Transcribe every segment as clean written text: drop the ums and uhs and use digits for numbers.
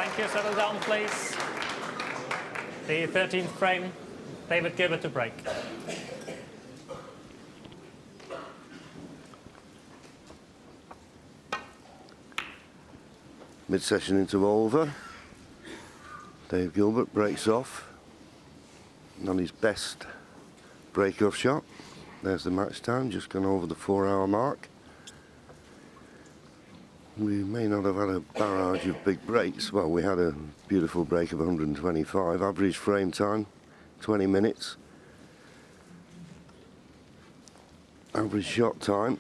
Thank you. Settle down, please. The 13th frame, David Gilbert to break. Mid-session interval over. Dave Gilbert breaks off on his best break-off shot. There's the match time, just gone over the 4-hour mark. We may not have had a barrage of big breaks. Well, we had a beautiful break of 125. Average frame time, 20 minutes. Average shot time,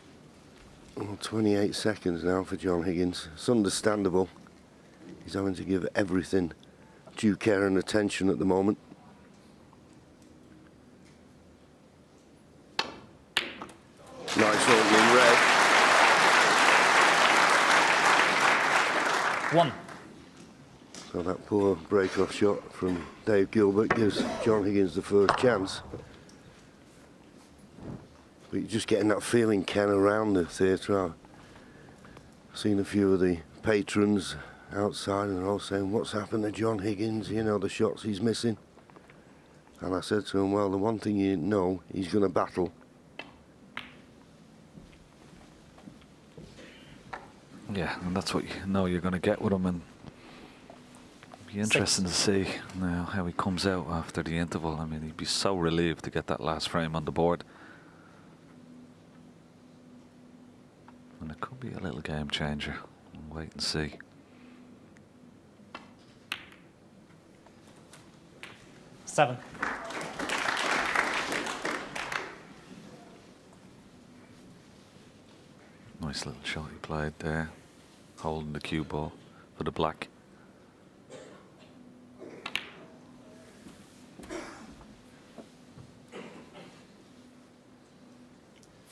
28 seconds now for John Higgins. It's understandable. He's having to give everything due care and attention at the moment. Nice opening red. 1. So that poor break-off shot from Dave Gilbert gives John Higgins the first chance. But you're just getting that feeling, Ken, around the theatre. I've seen a few of the patrons outside and they're all saying, what's happened to John Higgins? You know, the shots he's missing. And I said to him, well, the one thing you know, he's going to battle. Yeah, and that's what you know you're going to get with him, and it'll be interesting to see now how he comes out after the interval. I mean, he'd be so relieved to get that last frame on the board. And it could be a little game changer. We'll wait and see. Seven. Nice little shot he played there, holding the cue ball for the black.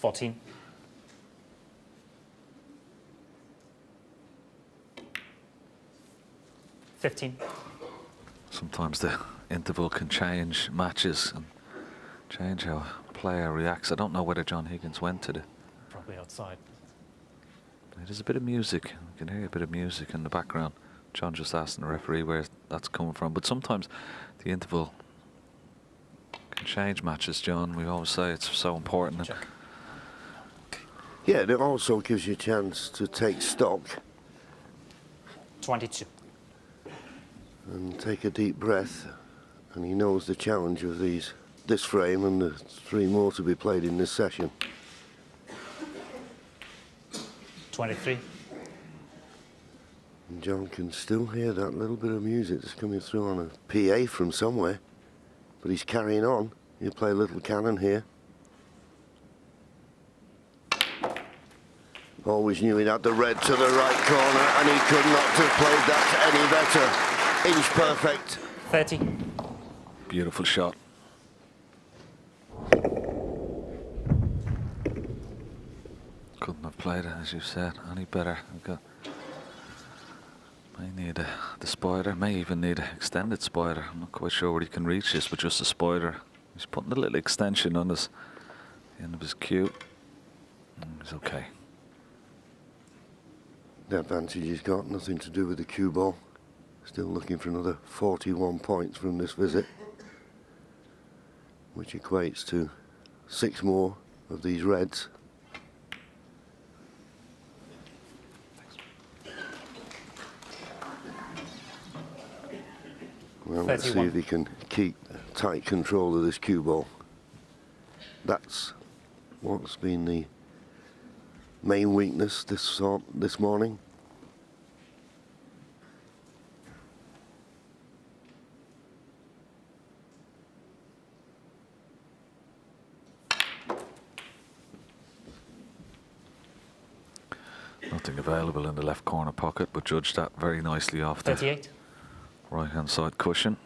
$14. $15. Sometimes the interval can change matches and change how a player reacts. I don't know whether John Higgins went to the... Probably outside. There's a bit of music. You can hear a bit of music in the background. John just asked the referee where that's coming from. But sometimes the interval can change matches, John. We always say it's so important. Check. Yeah, it also gives you a chance to take stock 22. and take a deep breath. And he knows the challenge of this frame and the 3 more to be played in this session. 23. And John can still hear that little bit of music that's coming through on a PA from somewhere. But he's carrying on. He'll play a little cannon here. Always knew he had the red to the right corner, and he could not have played that any better. Inch perfect. 30. Beautiful shot. Couldn't have played it, as you said, any better. May need the spider, may even need an extended spider. I'm not quite sure where he can reach this, but just a spider. He's putting a little extension on the end of his cue. He's okay. The advantage he's got, nothing to do with the cue ball. Still looking for another 41 points from this visit, which equates to 6 more of these reds. Well, let's see 31. if he can keep tight control of this cue ball. That's what's been the main weakness this morning. Nothing available in the left corner pocket, but judged that very nicely off the 38. right-hand side cushion.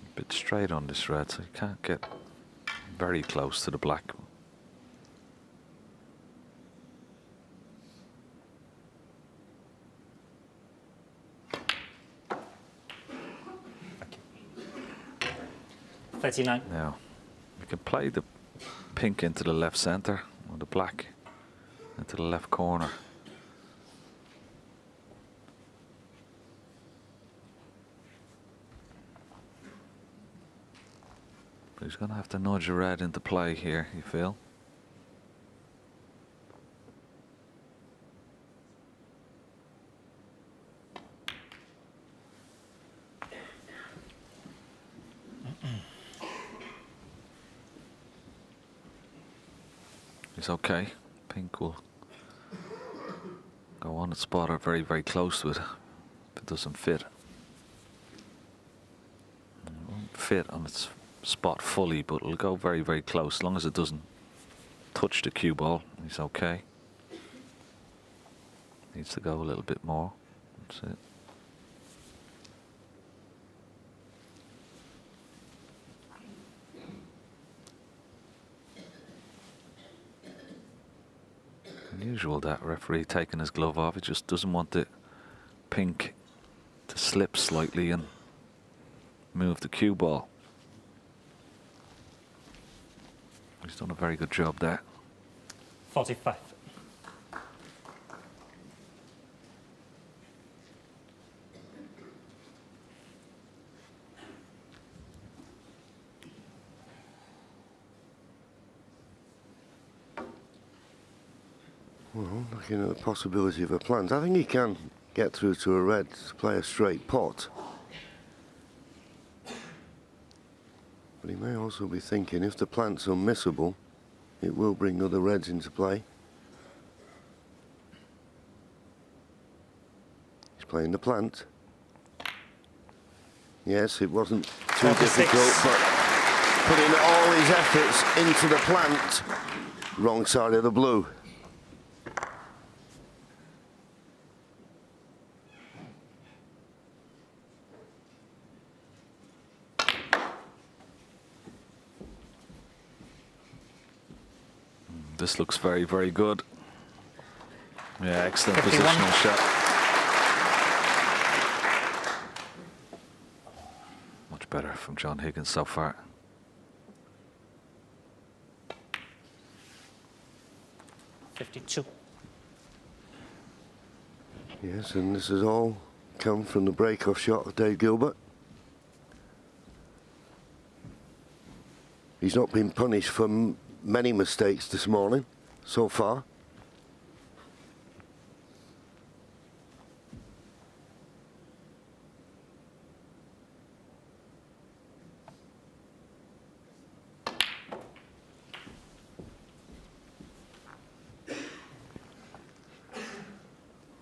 A bit straight on this red, so you can't get very close to the black. Thank you. 39. Now, we can play the pink into the left centre, or the black into the left corner. But he's going to have to nudge a red into play here, you feel? It's okay. Pink will go on its spot or very, very close to it if it doesn't fit. It won't fit on its spot fully, but it'll go very, very close. As long as it doesn't touch the cue ball, it's okay. Needs to go a little bit more. That's it. Unusual, that referee taking his glove off. He just doesn't want the pink to slip slightly and move the cue ball. He's done a very good job there. 45. Well, looking at the possibility of a plant, I think he can get through to a red to play a straight pot. But he may also be thinking if the plant's unmissable, it will bring other reds into play. He's playing the plant. Yes, it wasn't too 46. difficult, but putting all his efforts into the plant. Wrong side of the blue. This looks very, very good. Yeah, excellent 51. positional shot. Much better from John Higgins so far. $52. Yes, and this has all come from the break-off shot of Dave Gilbert. He's not been punished for many mistakes this morning, so far.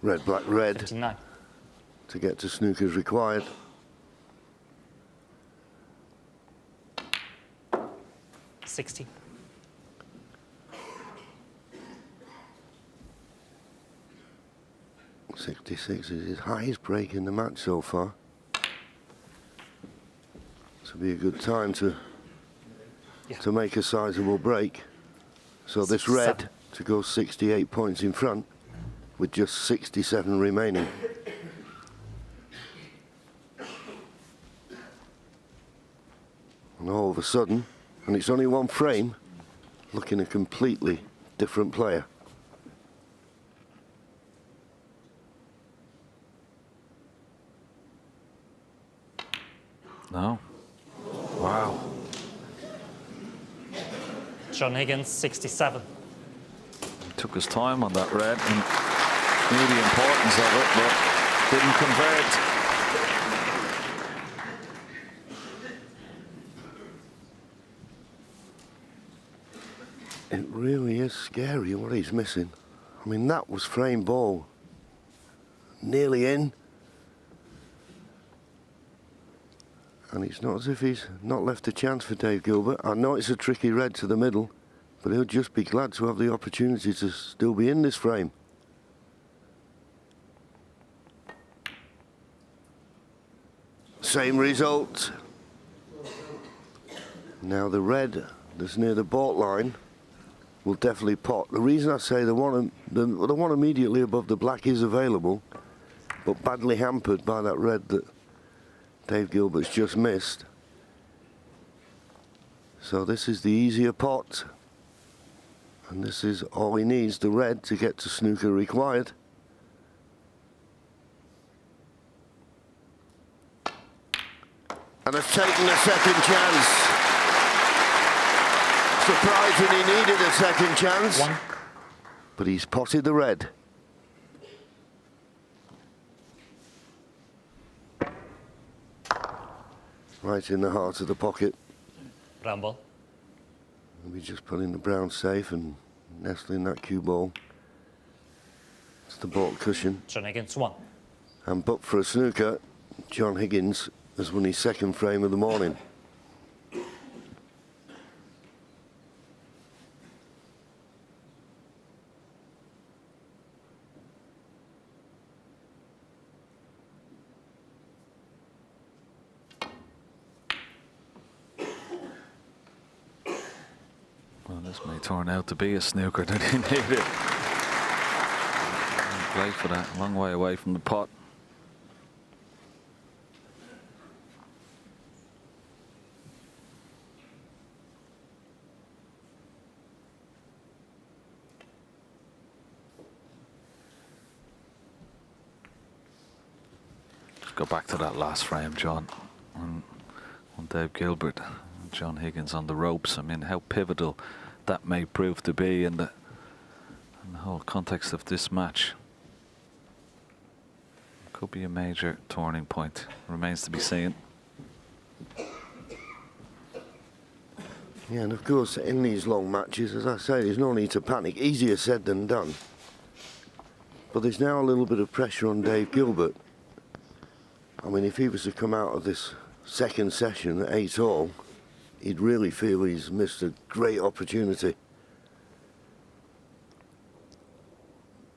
Red, black, red 59. to get to snooker is required. $60. 66 is his highest break in the match so far. This will be a good time to make a sizable break. So this red to go 68 points in front with just 67 remaining. And all of a sudden, and it's only one frame, looking a completely different player. No. Wow. John Higgins, 67. He took his time on that red and knew the importance of it, but didn't convert. It really is scary what he's missing. I mean, that was frame ball. Nearly in. And it's not as if he's not left a chance for Dave Gilbert. I know it's a tricky red to the middle, but he'll just be glad to have the opportunity to still be in this frame. Same result. Now the red that's near the baulk line will definitely pot. The reason I say the one immediately above the black is available, but badly hampered by that red that Dave Gilbert's just missed. So this is the easier pot. And this is all he needs, the red, to get to snooker required. And has taken a second chance. Surprising he needed a second chance. One. But he's potted the red. Right in the heart of the pocket. Brown ball. We just put in the brown safe and nestling that cue ball. It's the baulk cushion. John Higgins, 1. And but for a snooker, John Higgins has won his second frame of the morning. Well, this may turn out to be a snooker that he needed. Play for that, a long way away from the pot. Just go back to that last frame, John, on Dave Gilbert. John Higgins on the ropes. I mean, how pivotal that may prove to be in the whole context of this match. Could be a major turning point. Remains to be seen. Yeah, and of course, in these long matches, as I say, there's no need to panic. Easier said than done. But there's now a little bit of pressure on Dave Gilbert. I mean, if he was to come out of this second session at 8-all, he'd really feel he's missed a great opportunity.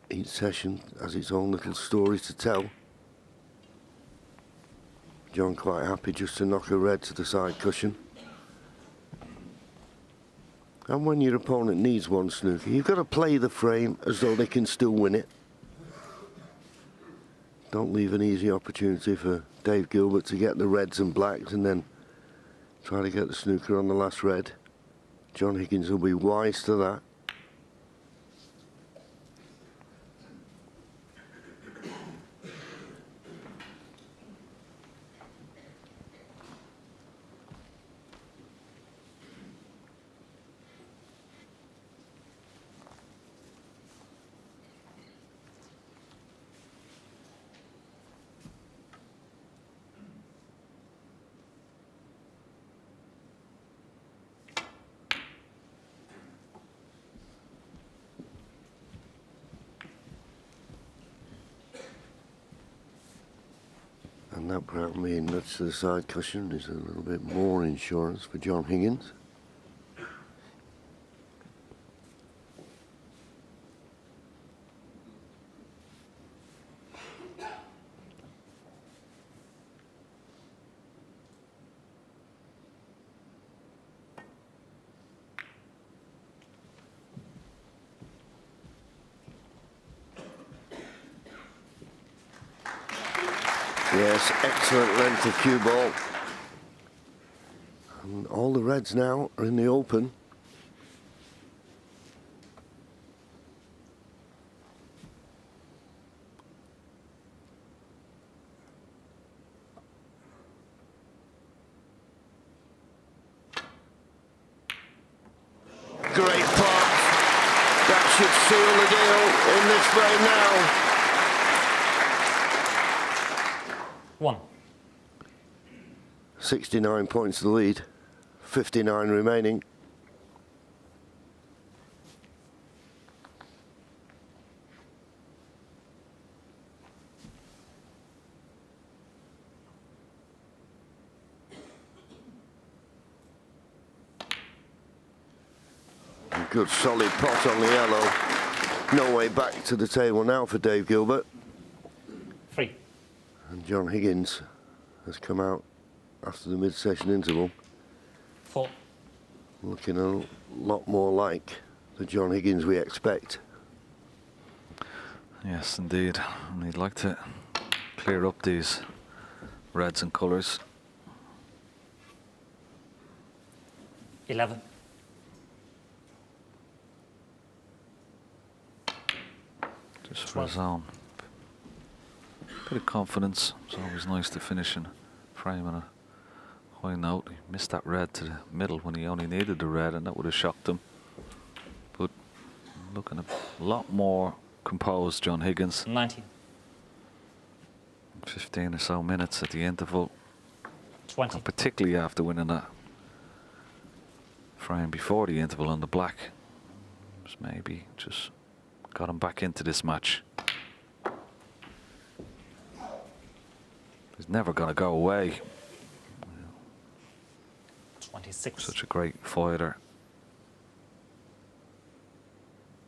Each session has its own little story to tell. John quite happy just to knock a red to the side cushion. And when your opponent needs one snooker, you've got to play the frame as though they can still win it. Don't leave an easy opportunity for Dave Gilbert to get the reds and blacks and then try to get the snooker on the last red. John Higgins will be wise to that. And that brown being nudged to the side cushion is a little bit more insurance for John Higgins. Yes, excellent length of cue ball. And all the reds now are in the open. Great pot. That should seal the deal in this frame now. 1. 69 points the lead, 59 remaining. A good solid pot on the yellow. No way back to the table now for Dave Gilbert. 3. And John Higgins has come out after the mid-session interval, 4. looking a lot more like the John Higgins we expect. Yes, indeed. And he'd like to clear up these reds and colours. 11. Just for his own bit of confidence. It's always nice to finish in frame on a high note. He missed that red to the middle when he only needed the red, and that would have shocked him. But looking a lot more composed, John Higgins. 19. 15 or so minutes at the interval. 20. And particularly after winning that frame before the interval on the black. Just maybe just got him back into this match. He's never going to go away. 26. Such a great fighter.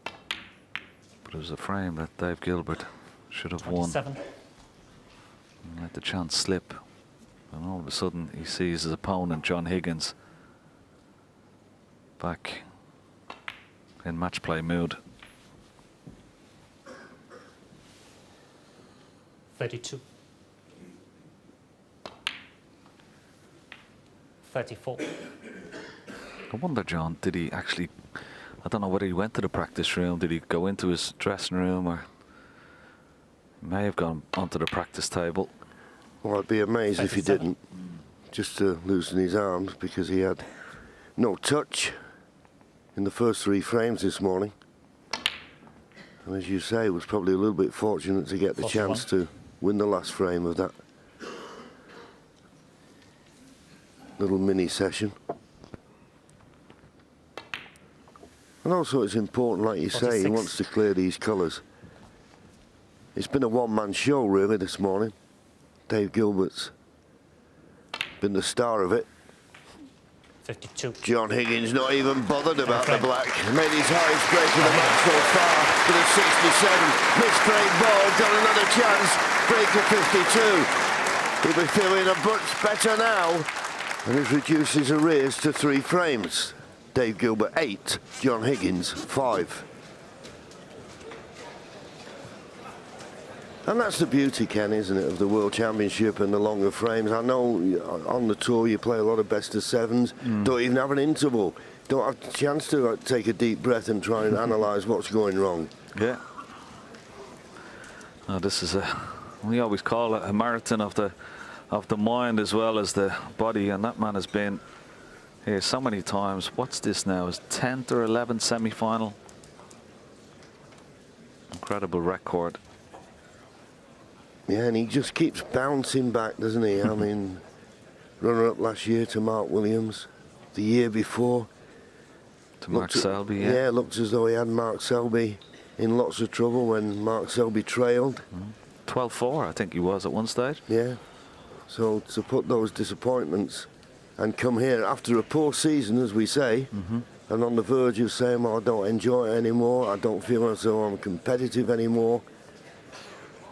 But it was a frame that Dave Gilbert should have won. 27. And let the chance slip. And all of a sudden he sees his opponent, John Higgins, back in match play mood. 32. 34. I wonder, John, did he actually, I don't know whether he went to the practice room, did he go into his dressing room, or he may have gone onto the practice table. Well, I'd be amazed if he 37. didn't, just to loosen his arms, because he had no touch in the first 3 frames this morning. And as you say, was probably a little bit fortunate to get the 41. chance to win the last frame of that little mini session. And also it's important, like you say, he 46. wants to clear these colours. It's been a one-man show really this morning. Dave Gilbert's been the star of it. 52. John Higgins not even bothered about the black. Made his highest break of the match so far with a 67. Missed straight ball, got another chance. Break of 52. He'll be feeling a much better now. And has reduced his arrears to 3 frames. Dave Gilbert 8, John Higgins 5. And that's the beauty, Ken, isn't it, of the World Championship and the longer frames. I know on the tour you play a lot of best of 7s, don't even have an interval, don't have a chance to take a deep breath and try and analyse what's going wrong. Yeah. This is we always call it a marathon of the mind as well as the body, and that man has been here so many times. What's this now, his 10th or 11th semi-final? Incredible record. Yeah, and he just keeps bouncing back, doesn't he? I mean, runner-up last year to Mark Williams, the year before To Mark Selby, yeah. Yeah, looked as though he had Mark Selby in lots of trouble when Mark Selby trailed. 12-4, I think he was at one stage. Yeah. So to put those disappointments and come here after a poor season, as we say, and on the verge of saying, well, I don't enjoy it anymore, I don't feel as though I'm competitive anymore.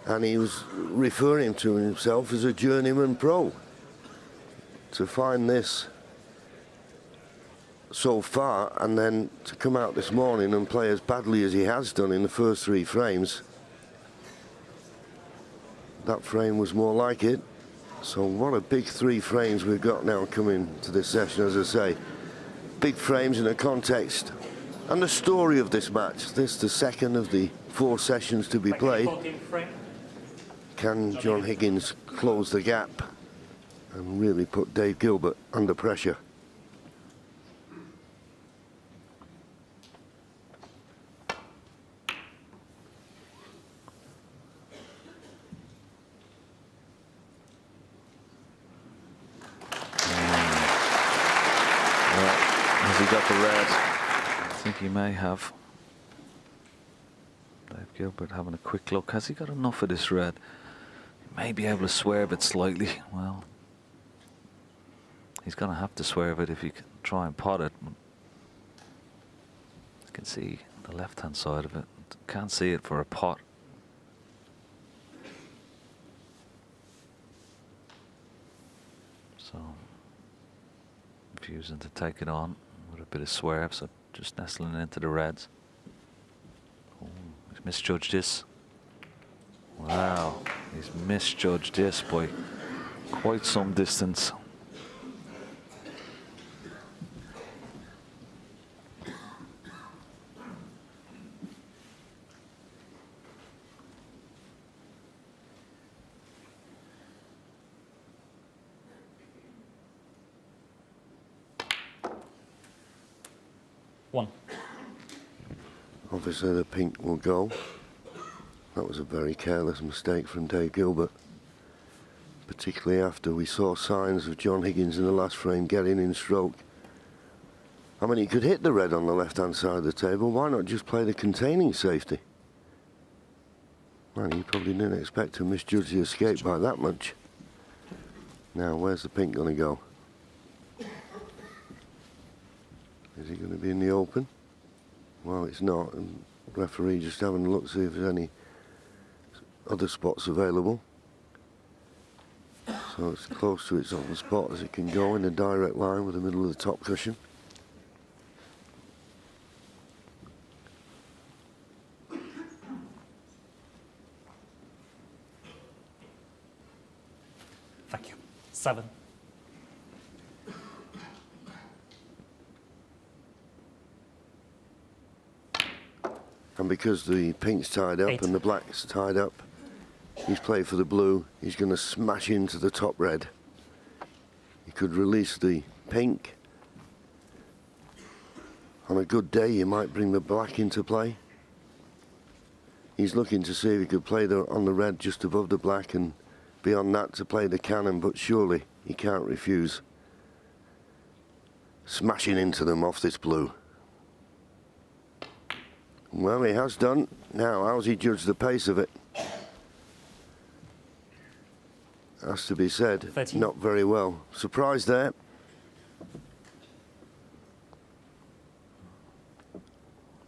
And he was referring to himself as a journeyman pro. To find this so far, and then to come out this morning and play as badly as he has done in the first 3 frames, that frame was more like it. So what a big 3 frames we've got now coming to this session, as I say. Big frames in the context and the story of this match. This the second of the 4 sessions to be played. 14 frame. Can John Higgins close the gap and really put Dave Gilbert under pressure? Has he got the red? I think he may have. Dave Gilbert having a quick look. Has he got enough of this red? He may be able to swerve it slightly. Well, he's going to have to swerve it if he can try and pot it. You can see the left-hand side of it. Can't see it for a pot. So, refusing to take it on with a bit of swerve, so just nestling into the reds. Oh, he's misjudged this. Wow, he's misjudged this by quite some distance. 1. Obviously the pink will go. That was a very careless mistake from Dave Gilbert, particularly after we saw signs of John Higgins in the last frame getting in stroke. I mean, he could hit the red on the left-hand side of the table. Why not just play the containing safety? Well, he probably didn't expect to misjudge the escape by that much. Now, where's the pink going to go? Is it going to be in the open? Well, it's not. And the referee just having a look, see if there's any other spots available. So it's close to its open spot as it can go in a direct line with the middle of the top cushion. Thank you. 7. And because the pink's tied up 8. and the black's tied up, he's played for the blue. He's going to smash into the top red. He could release the pink. On a good day, you might bring the black into play. He's looking to see if he could play on the red just above the black and beyond that to play the cannon, but surely he can't refuse smashing into them off this blue. Well, he has done. Now, how's he judged the pace of it? Has to be said, 13. not very well. Surprised there.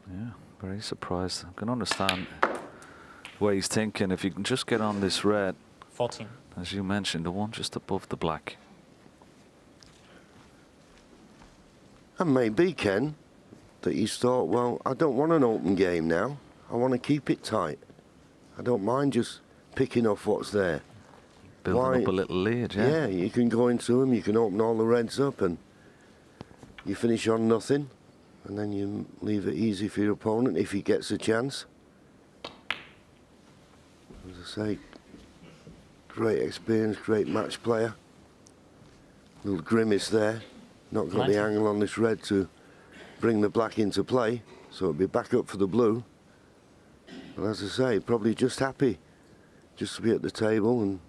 Yeah, very surprised. I can understand the way he's thinking. If you can just get on this red, 14. as you mentioned, the one just above the black. And maybe, Ken, that he's thought, well, I don't want an open game now. I want to keep it tight. I don't mind just picking off what's there. Building up a little lead, yeah. Yeah, you can go into them, you can open all the reds up and you finish on nothing. And then you leave it easy for your opponent if he gets a chance. As I say, great experience, great match player. Little grimace there. Not got 19. the angle on this red to bring the black into play, so it'll be back up for the blue. But as I say, probably just happy just to be at the table and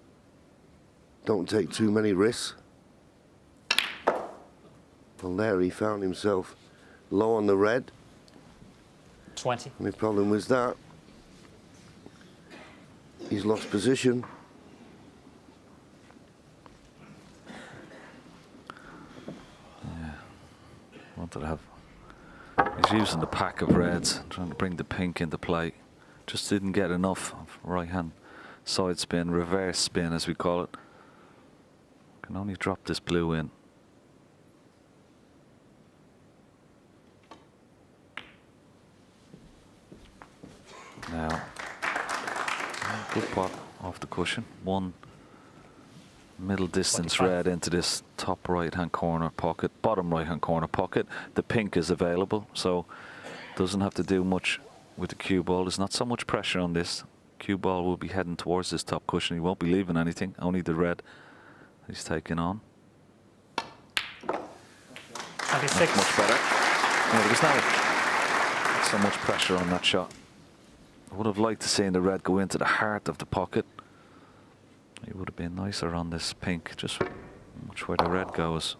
don't take too many risks. Well, there he found himself low on the red. 20. And the problem was that he's lost position. Wanted to have. He's using the pack of reds, trying to bring the pink into play. Just didn't get enough of right-hand side spin, reverse spin as we call it. Can only drop this blue in. Now, good pot off the cushion. One middle distance 25. red into this top right-hand corner pocket, bottom right-hand corner pocket. The pink is available, so doesn't have to do much with the cue ball. There's not so much pressure on this. Cue ball will be heading towards this top cushion. He won't be leaving anything, only the red he's taking on. 26. That's much better. No, there's not so much pressure on that shot. I would have liked to see the red go into the heart of the pocket. It would have been nicer on this pink, just much where the red goes.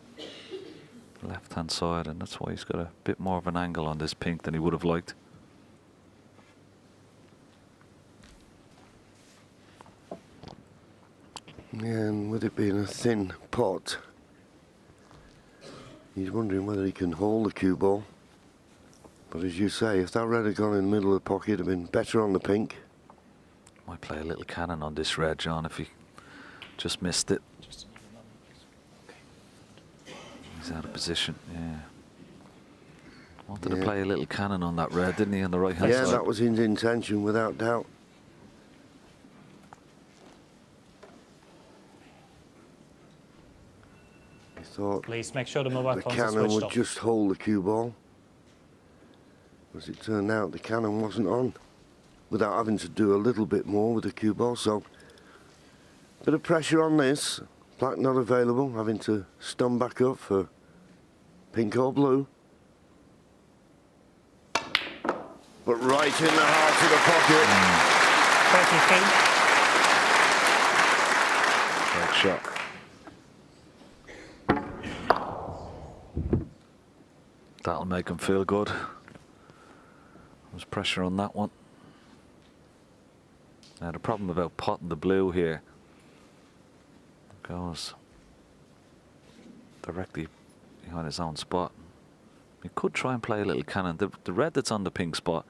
Left hand side, and that's why he's got a bit more of an angle on this pink than he would have liked. Yeah, and with it being a thin pot, he's wondering whether he can hold the cue ball. But as you say, if that red had gone in the middle of the pocket, it'd have been better on the pink. Might play a little cannon on this red, John, if he just missed it. He's out of position, yeah. Wanted to play a little cannon on that red, didn't he, on the right hand Yeah, side? that was his intention, without doubt. He thought Please make sure the mobile the phones are cannon switched would off. just hold the cue ball. As it turned out, the cannon wasn't on, without having to do a little bit more with the cue ball. So, bit of pressure on this. Black not available, having to stun back up for pink or blue. but right in the heart of the pocket. 33. Great shot. That'll make him feel good. There's pressure on that one. Now the problem about potting the blue here goes directly behind his own spot. You could try and play a little cannon. The red that's on the pink spot,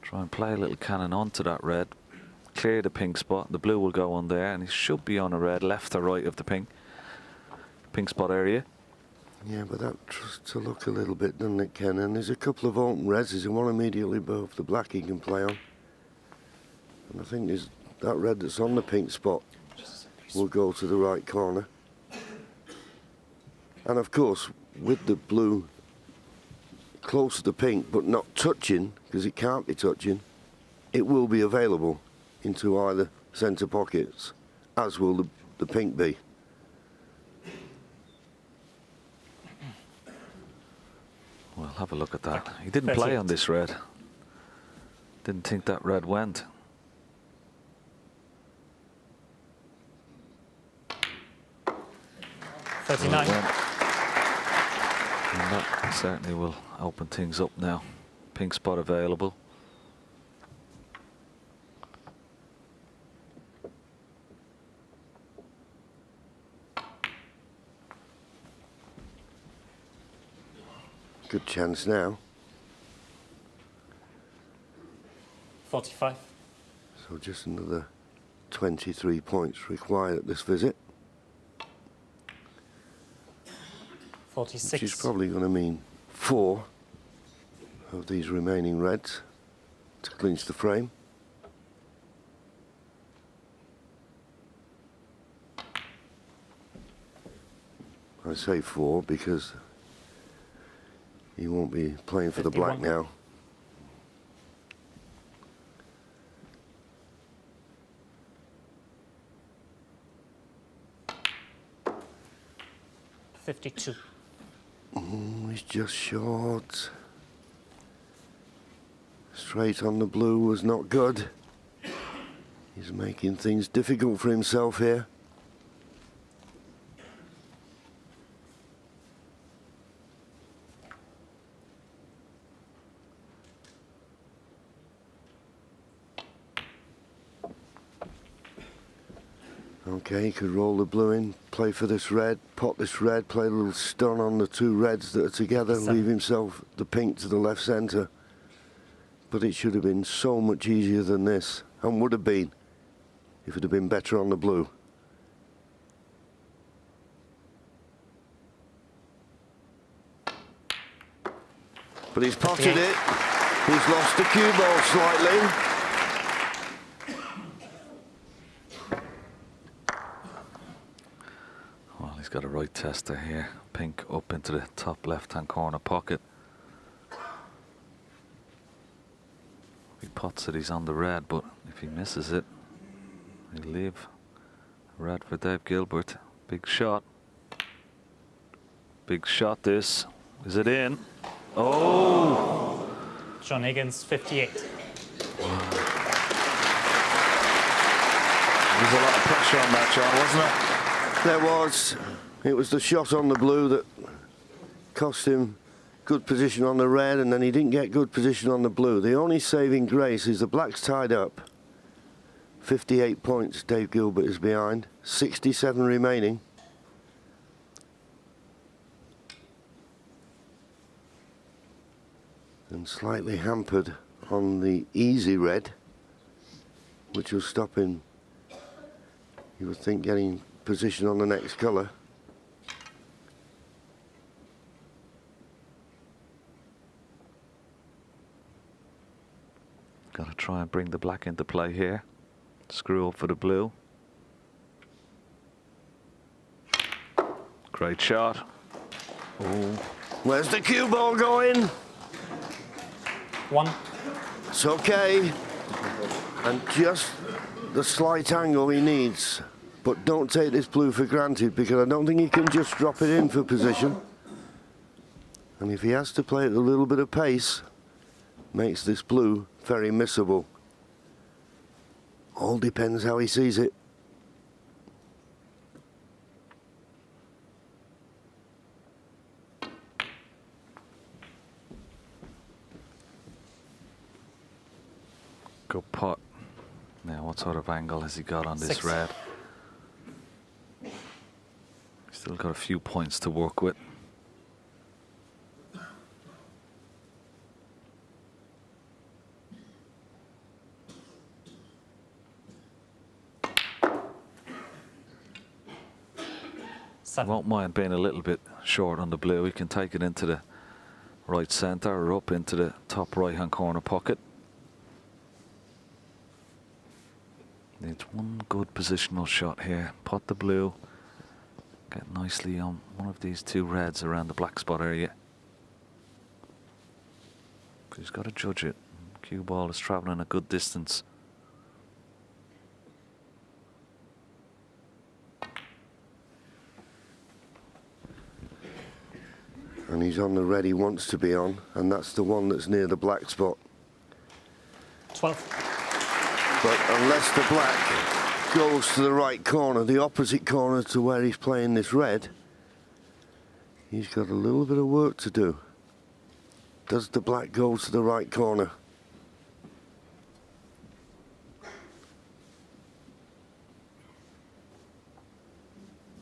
try and play a little cannon onto that red, clear the pink spot, the blue will go on there, and he should be on a red left or right of the pink spot area. Yeah, but that tries to look a little bit, doesn't it, Ken? And there's a couple of open reds. There's one immediately above the black he can play on. And I think there's that red that's on the pink spot will go to the right corner. And of course, with the blue close to the pink but not touching, because it can't be touching, it will be available into either centre pockets, as will the pink be. Well, have a look at that. He didn't play on this red. Didn't think that red went. Well, 39. And that certainly will open things up now. Pink spot available. Good chance now. 45. So just another 23 points required at this visit. 46. Which is probably going to mean 4 of these remaining reds to clinch the frame. I say 4 because he won't be playing for 51. the black now. $52. He's just short. Straight on the blue was not good. He's making things difficult for himself here. Okay, he could roll the blue in, play for this red, pot this red, play a little stun on the 2 reds that are together, leave himself the pink to the left centre. But it should have been so much easier than this, and would have been, if it had been better on the blue. But he's potted it. He's lost the cue ball slightly. Well, he's got a right tester here. Pink up into the top left-hand corner pocket. He pots it, he's on the red, but if he misses it, he'll leave red for Dave Gilbert. Big shot. Big shot this. Is it in? Oh! John Higgins, 58. There's a lot of pressure on that, John, wasn't it? There was. It was the shot on the blue that cost him good position on the red, and then he didn't get good position on the blue. The only saving grace is the black's tied up. 58 points Dave Gilbert is behind. 67 remaining. And slightly hampered on the easy red, which will stop him, you would think, getting position on the next colour. Got to try and bring the black into play here. Screw up for the blue. Great shot. Oh. Where's the cue ball going? 1. It's okay. And just the slight angle he needs. But don't take this blue for granted, because I don't think he can just drop it in for position. And if he has to play at a little bit of pace, makes this blue very missable. All depends how he sees it. Good putt. Now, what sort of angle has he got on this 6. red? Still got a few points to work with. Won't mind being a little bit short on the blue. He can take it into the right centre or up into the top right-hand corner pocket. Needs one good positional shot here. Pot the blue. Get nicely on one of these 2 reds around the black spot area. He's got to judge it. Cue ball is travelling a good distance. And he's on the red he wants to be on, and that's the one that's near the black spot. 12. But unless the black goes to the right corner, the opposite corner to where he's playing this red, he's got a little bit of work to do. Does the black go to the right corner?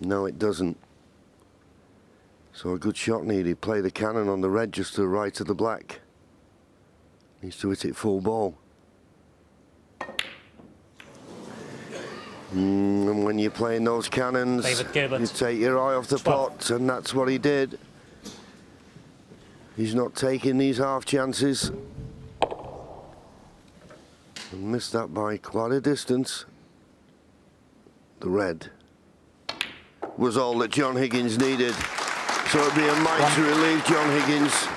No, it doesn't. So a good shot needed. Play the cannon on the red just to the right of the black. Needs to hit it full ball. And when you're playing those cannons, you take your eye off the 12. pot, and that's what he did. He's not taking these half chances. And missed that by quite a distance. The red was all that John Higgins needed. So it'd be a mighty relief, John Higgins.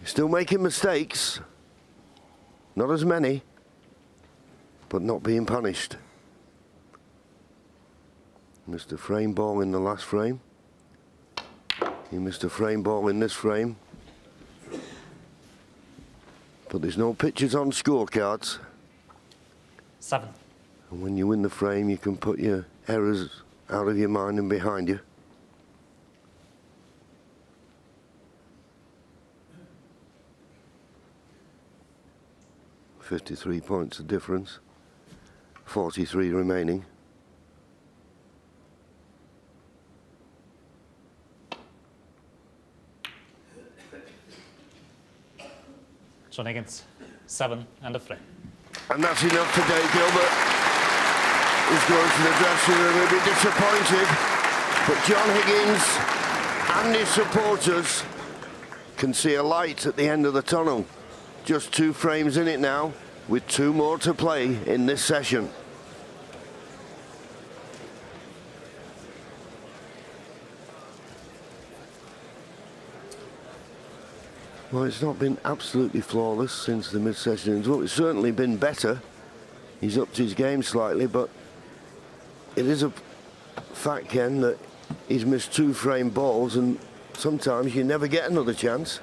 He's still making mistakes. Not as many, but not being punished. Missed a frame ball in the last frame. He missed a frame ball in this frame. But there's no pictures on scorecards. 7. And when you win the frame, you can put your errors out of your mind and behind you. $53 points of difference. 43 remaining. John Higgins, 7 and a frame. And that's enough today, Gilbert. He's going to the dressing room, he'll be disappointed. But John Higgins and his supporters can see a light at the end of the tunnel. Just 2 frames in it now, with 2 more to play in this session. Well, it's not been absolutely flawless since the mid-session. It's certainly been better. He's upped his game slightly, but it is a fact, Ken, that he's missed 2 frame balls, and sometimes you never get another chance.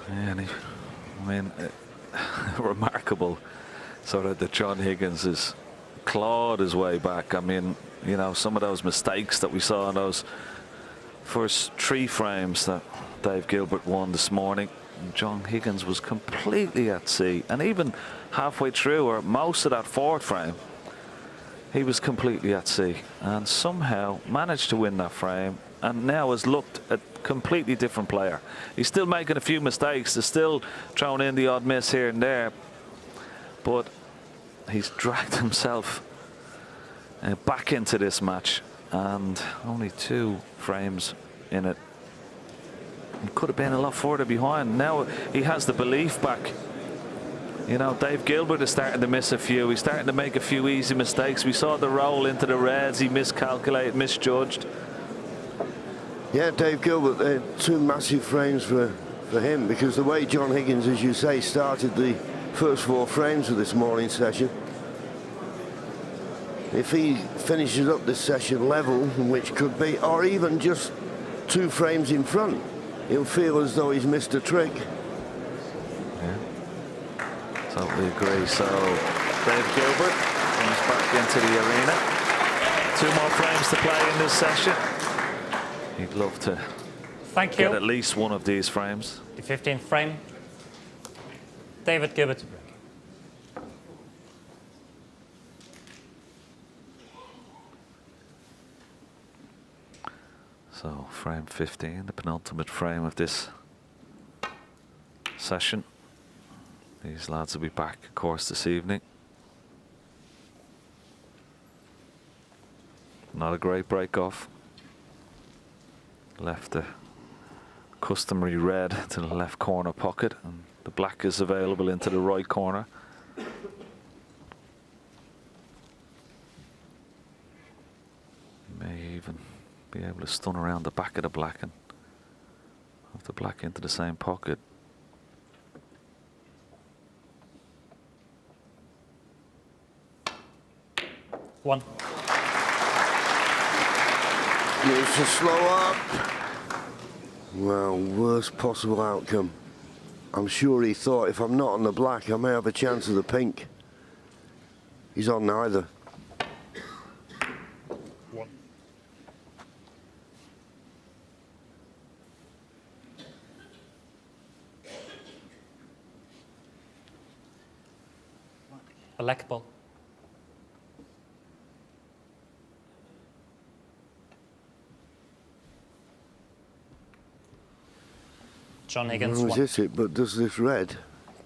Yeah, and I mean, remarkable sort of that John Higgins has clawed his way back. I mean, you know, some of those mistakes that we saw in those first 3 frames that Dave Gilbert won this morning, John Higgins was completely at sea, and even halfway through, or most of that 4th frame, he was completely at sea, and somehow managed to win that frame, and now has looked a completely different player. He's still making a few mistakes, he's still throwing in the odd miss here and there, but he's dragged himself back into this match, and only 2 frames in it. He could have been a lot further behind. Now he has the belief back. You know, Dave Gilbert is starting to miss a few. He's starting to make a few easy mistakes. We saw the roll into the reds. He miscalculated, misjudged. Yeah, Dave Gilbert, 2 massive frames for him, because the way John Higgins, as you say, started the first 4 frames of this morning session, if he finishes up this session level, which could be, or even just 2 frames in front, he'll feel as though he's missed a trick. Yeah, totally agree. So Dave Gilbert comes back into the arena. 2 more frames to play in this session. He'd love to Thank get you. at least one of these frames. The 15th frame. David Gilbert to break. So frame 15, the penultimate frame of this session. These lads will be back, of course, this evening. Not a great break off. Left the customary red to the left corner pocket, and the black is available into the right corner. May even be able to stun around the back of the black and have the black into the same pocket. One. Needs to slow up. Well, worst possible outcome. I'm sure he thought if I'm not on the black, I may have a chance of the pink. He's on neither. One. Black ball. John Higgins. Well, is it? But does this red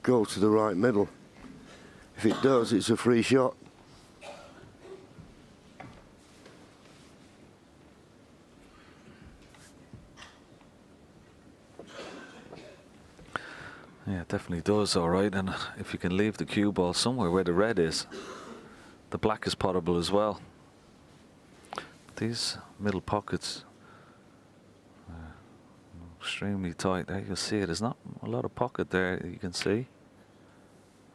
go to the right middle? If it does, it's a free shot. Yeah, it definitely does, all right. And if you can leave the cue ball somewhere where the red is, the black is potable as well. These middle pockets are extremely tight. There you see it. There's not a lot of pocket there, you can see.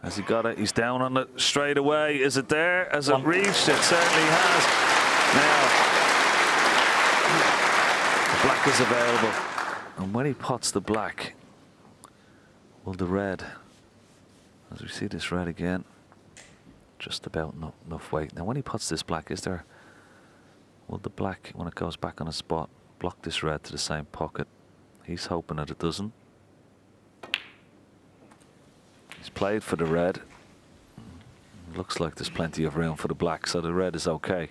Has he got it? He's down on it straight away. Is it there? Has it reached? It certainly has. Now, the black is available. And when he pots the black, will the red, as we see this red again, just about enough weight. Now when he puts this black, will the black, when it goes back on a spot, block this red to the same pocket? He's hoping that it doesn't. He's played for the red. Looks like there's plenty of room for the black, so the red is okay.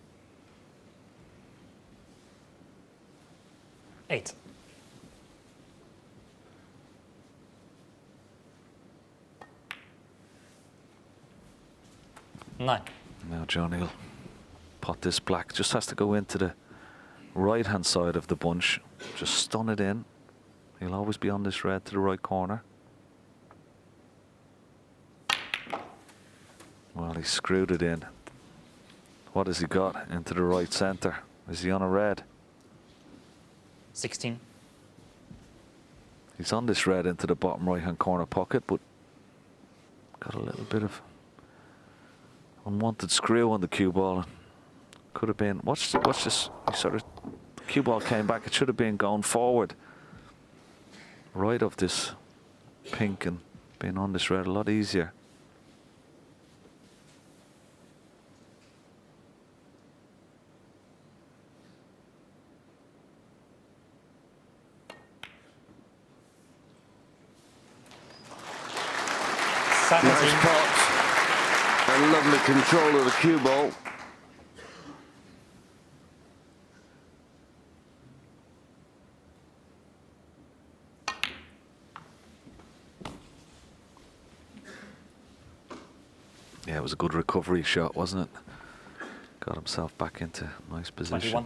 8. Nine. Now Johnny will pot this black. Just has to go into the right hand side of the bunch. Just stun it in. He'll always be on this red to the right corner. Well, he screwed it in. What has he got? Into the right center. Is he on a red? 16. He's on this red into the bottom right hand corner pocket, but got a little bit of unwanted screw on the cue ball. Could have been, watch this, he sort of, the cue ball came back. It should have been going forward right of this pink and being on this red a lot easier. Nice pots and lovely control of the cue ball. Yeah, it was a good recovery shot, wasn't it? Got himself back into a nice position. 21.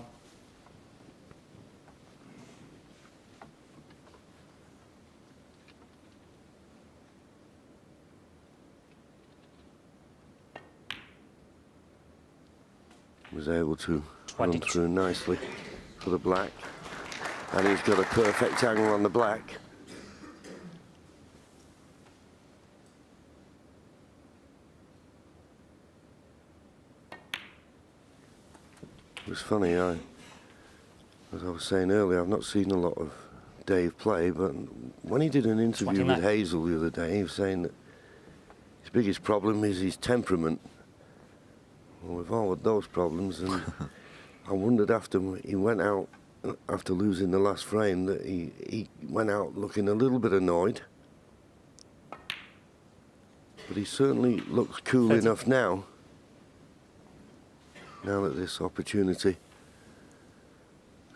Was able to run 22. through nicely for the black, and he's got a perfect angle on the black. It was funny, as I was saying earlier, I've not seen a lot of Dave play, but when he did an interview 29. with Hazel the other day, he was saying that his biggest problem is his temperament. Well, we've all had those problems, and I wondered after he went out, after losing the last frame, that he went out looking a little bit annoyed. But he certainly looks cool 30. enough now that this opportunity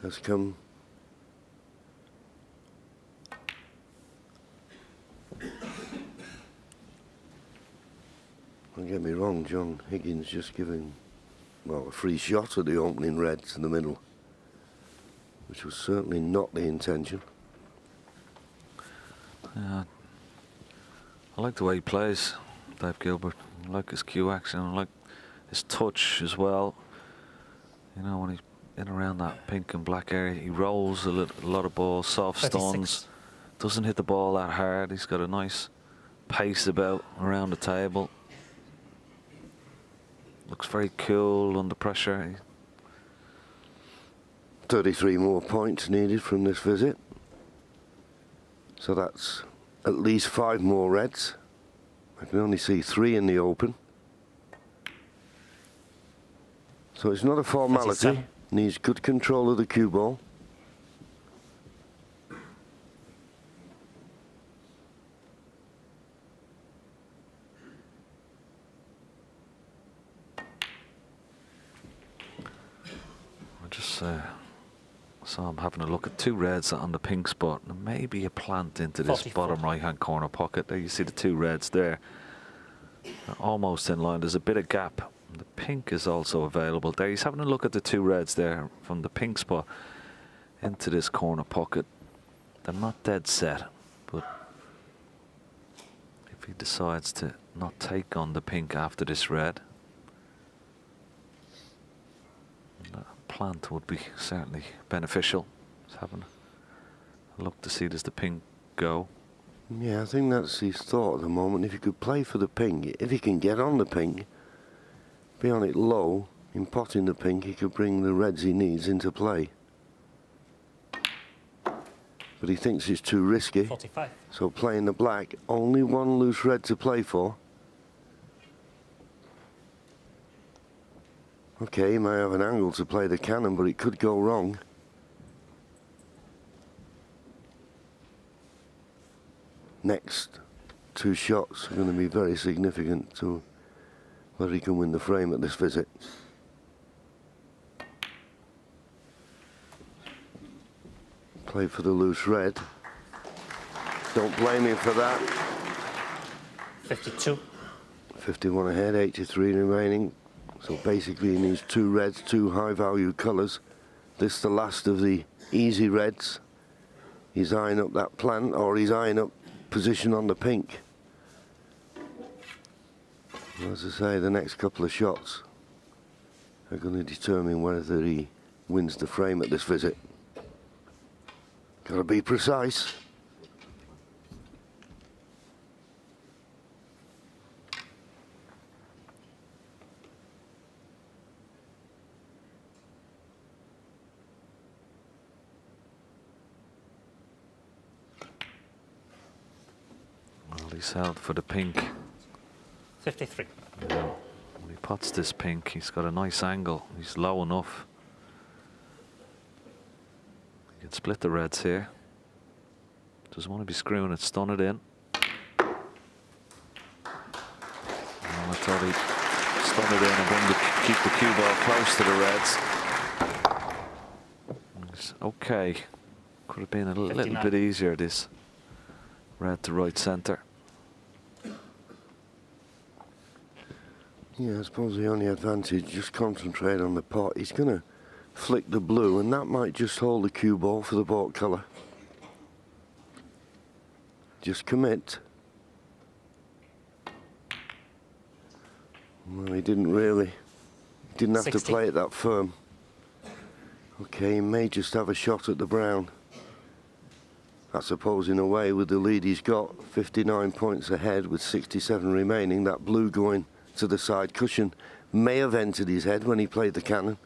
has come. Don't get me wrong, John Higgins just giving, well, a free shot at the opening reds in the middle, which was certainly not the intention. I like the way he plays, Dave Gilbert. I like his cue action. I like his touch as well. You know, when he's in around that pink and black area, he rolls a lot of balls, soft 36. stuns. Doesn't hit the ball that hard. He's got a nice pace about around the table. Looks very cool under pressure. 33 more points needed from this visit. So that's at least 5 more reds. I can only see 3 in the open. So it's not a formality. 37. Needs good control of the cue ball. So I'm having a look at 2 reds on the pink spot, and maybe a plant into this 44. bottom right-hand corner pocket. There you see the 2 reds there. They're almost in line. There's a bit of gap. The pink is also available there. He's having a look at the 2 reds there from the pink spot into this corner pocket. They're not dead set, but if he decides to not take on the pink after this red, plant would be certainly beneficial. Just having a look to see does the pink go. Yeah, I think that's his thought at the moment. If he could play for the pink, if he can get on the pink, be on it low, in potting the pink, he could bring the reds he needs into play. But he thinks it's too risky. 45. So playing the black, only 1 loose red to play for. Okay, he may have an angle to play the cannon, but it could go wrong. Next 2 shots are going to be very significant to whether he can win the frame at this visit. Play for the loose red. Don't blame him for that. 52. 51 ahead, 83 remaining. So basically he needs 2 reds, 2 high-value colours. This is the last of the easy reds. He's eyeing up that plant, or he's eyeing up position on the pink. As I say, the next couple of shots are going to determine whether he wins the frame at this visit. Got to be precise. Well, he's held for the pink. 53. Yeah. When he pots this pink, he's got a nice angle. He's low enough. He can split the reds here. Doesn't want to be screwing it, stun it in. I thought he'd stun it in and keep the cue ball close to the reds. It's okay. Could have been a little 59. bit easier, this red to right centre. Yeah, I suppose the only advantage, just concentrate on the pot. He's going to flick the blue, and that might just hold the cue ball for the baulk colour. Just commit. Well, he didn't really. Didn't have 60. to play it that firm. Okay, he may just have a shot at the brown. I suppose in a way, with the lead he's got, 59 points ahead with 67 remaining, that blue going to the side cushion may have entered his head when he played the cannon.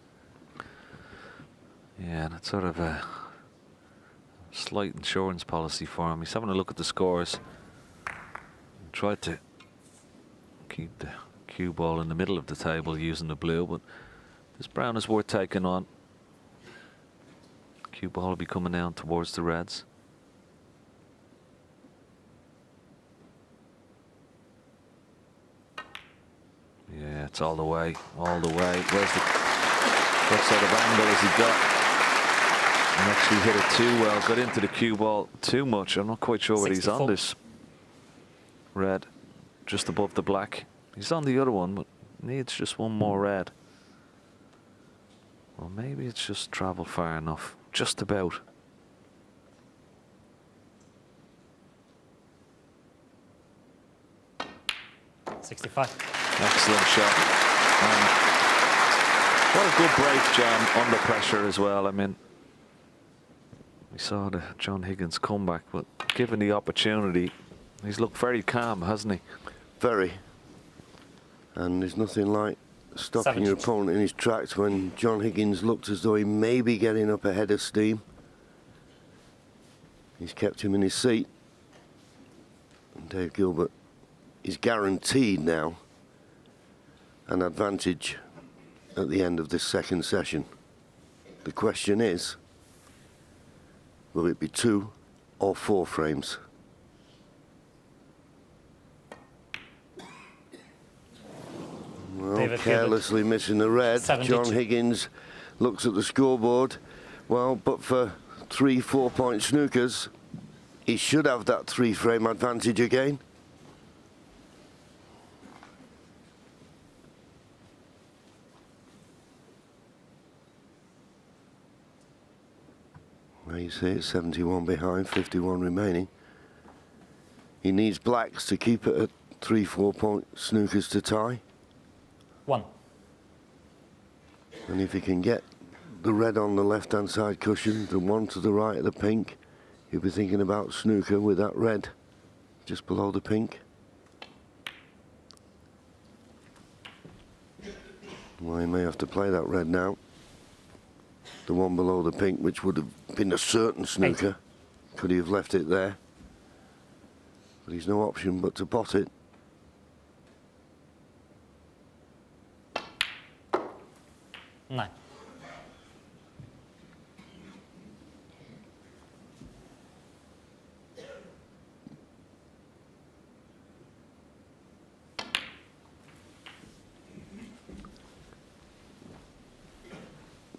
Yeah, and it's sort of slight insurance policy for him. He's having a look at the scores. Tried to keep the cue ball in the middle of the table using the blue, but this brown is worth taking on. Cue ball will be coming down towards the reds. Yeah, it's all the way, all the way. What sort of angle has he got? And actually hit it too well, got into the cue ball too much. I'm not quite sure what he's on this red, just above the black. He's on the other one, but needs just one more red. Well, maybe it's just traveled far enough, just about. Excellent shot. And what a good break, John, under pressure as well. I mean, we saw the John Higgins comeback, but given the opportunity, he's looked very calm, hasn't he? Very. And there's nothing like stopping your opponent in his tracks when John Higgins looked as though he may be getting up ahead of steam. He's kept him in his seat. And Dave Gilbert is guaranteed now an advantage at the end of this second session. The question is, will it be 2 or 4 frames? Well, David carelessly Gilbert. missing the red. 72. John Higgins looks at the scoreboard. Well, but for 3 4-point snookers, he should have that 3-frame advantage again. Well, you see it's 71 behind, 51 remaining. He needs blacks to keep it at 3 4-point snookers to tie. 1. And if he can get the red on the left-hand side cushion, the one to the right of the pink, he'll be thinking about snooker with that red just below the pink. Well, he may have to play that red now. The one below the pink, which would have been a certain snooker. Could he have left it there? But he's no option but to pot it. 9.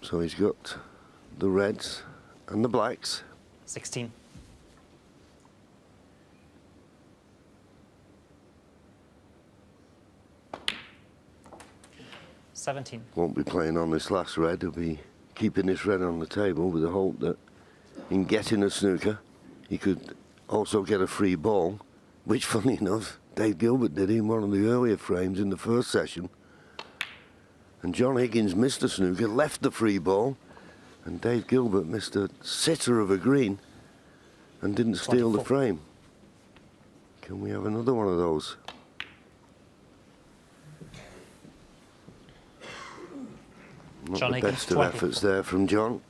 So he's got the reds and the blacks. 16. Won't be playing on this last red. He'll be keeping this red on the table with the hope that in getting a snooker, he could also get a free ball, which, funny enough, Dave Gilbert did in one of the earlier frames in the first session. And John Higgins missed a snooker, left the free ball, and Dave Gilbert missed a sitter of a green and didn't steal the frame. Can we have another one of those? Not John the Higgins, best of 20. efforts there from John.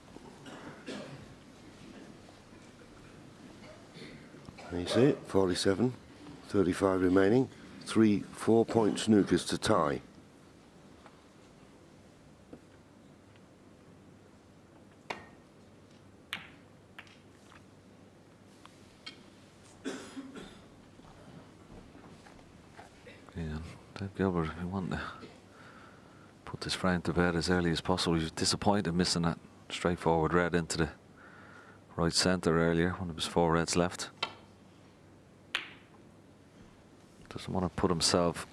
You see it, 47, 35 remaining. 3 4-point snookers to tie. Yeah, Dave Gilbert, if you want to put this frame to bed as early as possible. He was disappointed missing that straightforward red into the right centre earlier when there was 4 reds left. Doesn't want to put himself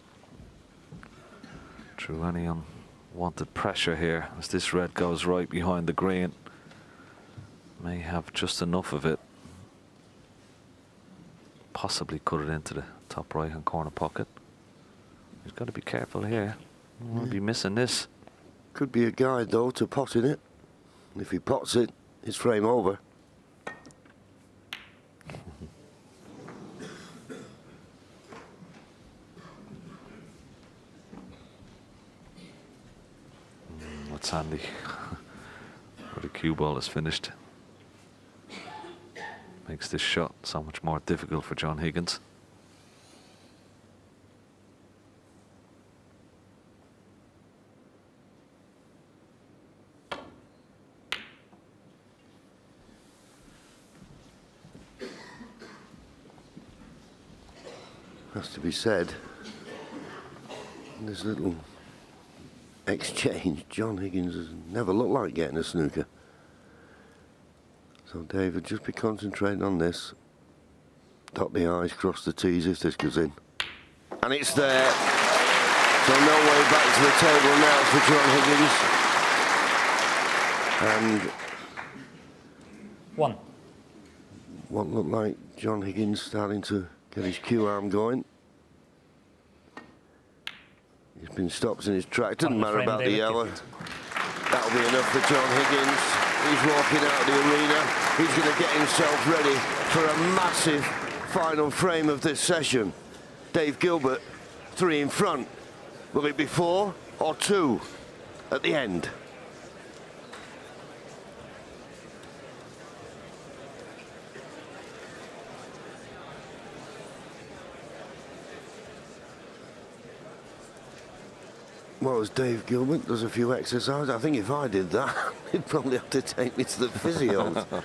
through any unwanted pressure here as this red goes right behind the green. May have just enough of it. Possibly cut it into the top right hand corner pocket. He's got to be careful here. Don't want to be missing this. Could be a guide though to potting it. And if he pots it, it's frame over. That's handy. Where the cue ball is finished. Makes this shot so much more difficult for John Higgins. Has to be said, in this little exchange, John Higgins has never looked like getting a snooker. So David, just be concentrating on this. Dot the I's, cross the T's if this goes in. And it's there. So no way back to the table now for John Higgins. And one. what looked like John Higgins starting to get his cue arm going. He's been stopped in his track. Doesn't matter about the yellow. That'll be enough for John Higgins. He's walking out of the arena. He's going to get himself ready for a massive final frame of this session. Dave Gilbert, 3 in front. Will it be 4 or 2 at the end? Well, as Dave Gilbert does a few exercises, I think if I did that, he'd probably have to take me to the physios.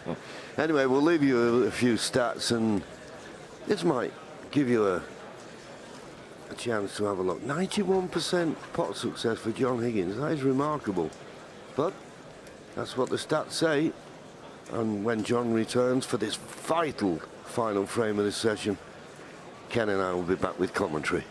Anyway, we'll leave you a few stats, and this might give you a chance to have a look. 91% pot success for John Higgins. That is remarkable. But that's what the stats say. And when John returns for this vital final frame of this session, Ken and I will be back with commentary.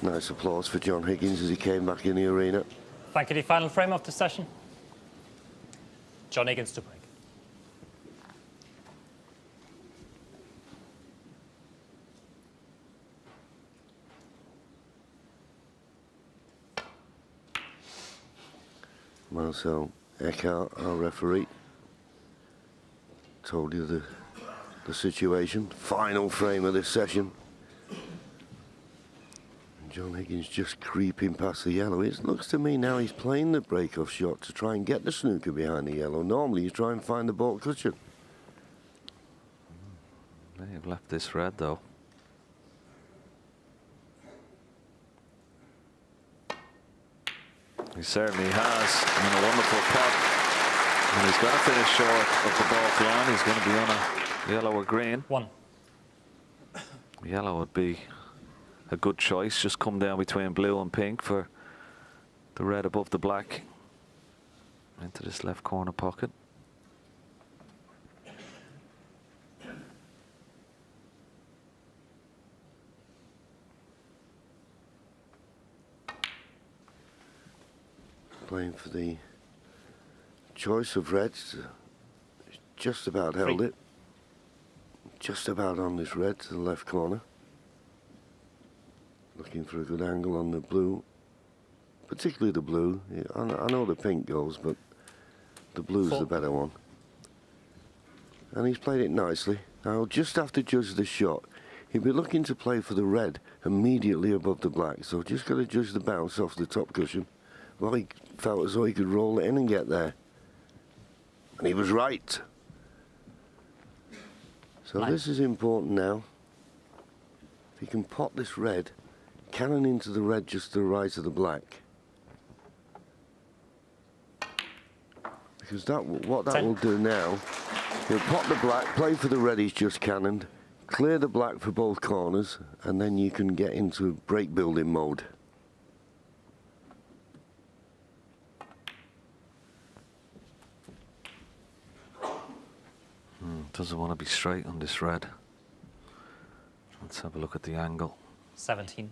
Nice applause for John Higgins as he came back in the arena. Thank you. The final frame of the session. John Higgins to break. Marcel Eckhart, our referee, told you the situation. Final frame of this session. John Higgins just creeping past the yellow. It looks to me now he's playing the break-off shot to try and get the snooker behind the yellow. Normally he's trying to find the baulk cushion. May have left this red though. He certainly has. I mean, a wonderful pot. And he's going to finish short of the baulk line. He's going to be on a yellow or green. 1. Yellow would be a good choice. Just come down between blue and pink for the red above the black into this left corner pocket. Playing for the choice of reds. Just about held it. Just about on this red to the left corner. Looking for a good angle on the blue, particularly the blue. Yeah, I know the pink goes, but the blue's the better one. And he's played it nicely. Now he'll just have to judge the shot. He'll be looking to play for the red immediately above the black, so just got to judge the bounce off the top cushion. Well, he felt as though he could roll it in and get there. And he was right. So this is important now. If he can pot this red, cannon into the red just to the right of the black. Because what that will do now, he'll pot the black, play for the red he's just cannoned, Clear the black for both corners, and then you can get into break building mode. Doesn't want to be straight on this red. Let's have a look at the angle. 17.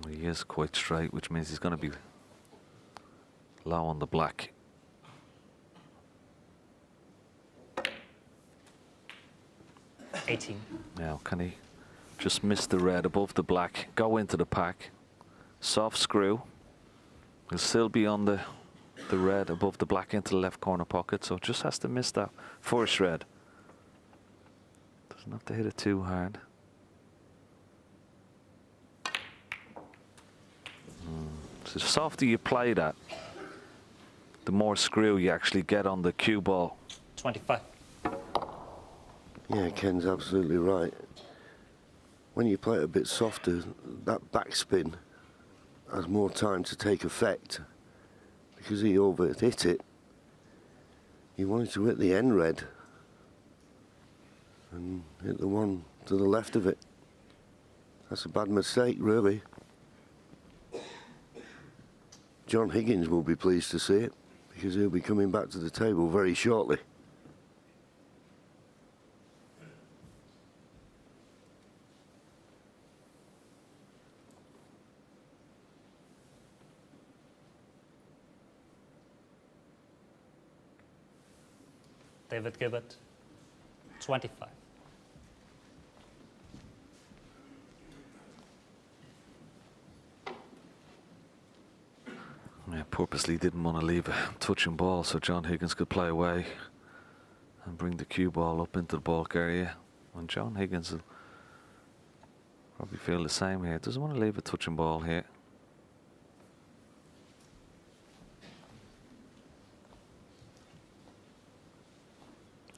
He is quite straight, which means he's going to be low on the black. Now, can he just miss the red above the black, go into the pack, soft screw. He'll still be on the red above the black into the left corner pocket, so just has to miss that first red. Doesn't have to hit it too hard. So the softer you play that, the more screw you actually get on the cue ball. 25. Yeah, Ken's absolutely right. When you play it a bit softer, that backspin has more time to take effect. Because he over-hit it, he wanted to hit the end red and hit the one to the left of it. That's a bad mistake, really. John Higgins will be pleased to see it, because he'll be coming back to the table very shortly. David Gilbert, 25. Yeah, purposely didn't want to leave a touching ball so John Higgins could play away and bring the cue ball up into the balk area. And John Higgins will probably feel the same here. Doesn't want to leave a touching ball here.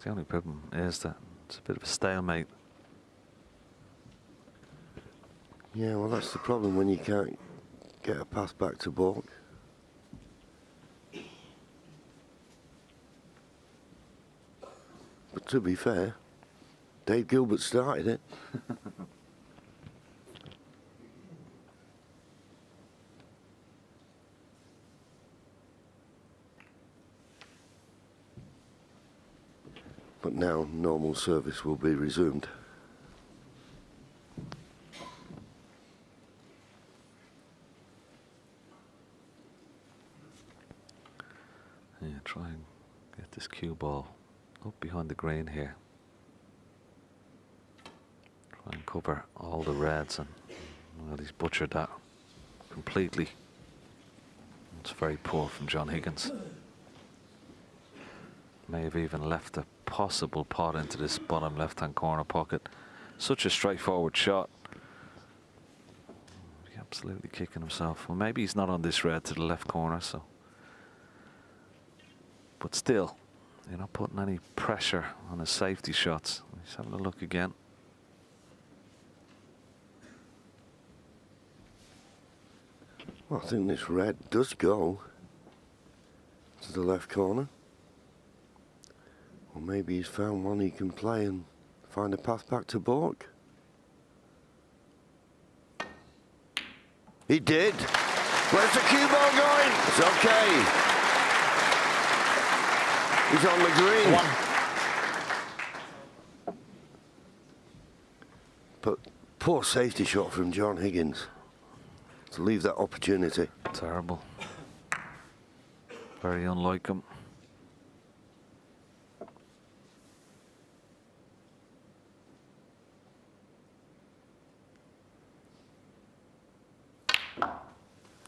The only problem is that it's a bit of a stalemate. Yeah, well, that's the problem when you can't get a pass back to balk. But to be fair, Dave Gilbert started it. But now normal service will be resumed. Yeah, try and get this cue ball up behind the green here. Try and cover all the reds, and well, he's butchered that completely. It's very poor from John Higgins. May have even left a possible pot into this bottom left-hand corner pocket. Such a straightforward shot. He's absolutely kicking himself. Well, maybe he's not on this red to the left corner, so. But still, you're not putting any pressure on his safety shots. He's having a look again. Well, I think this red does go to the left corner. Or maybe he's found one he can play and find a path back to balk. He did. Where's the cue ball going? It's okay. He's on the green. One. But poor safety shot from John Higgins to leave that opportunity. Terrible. Very unlike him.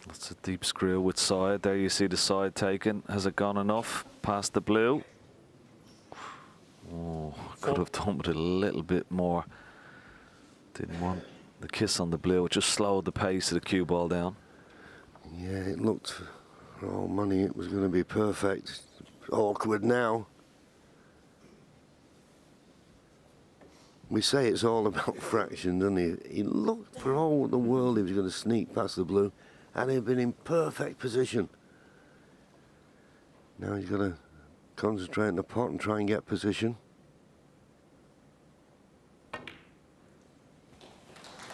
That's a deep screw with side. There you see the side taken. Has it gone enough past the blue? Oh, could have done with it a little bit more. Didn't want the kiss on the blue. It just slowed the pace of the cue ball down. Yeah, it looked for all money it was going to be perfect. Awkward now. We say it's all about fraction, doesn't he? He looked for all the world he was going to sneak past the blue, and he'd been in perfect position. Now he's got to concentrate on the pot and try and get position.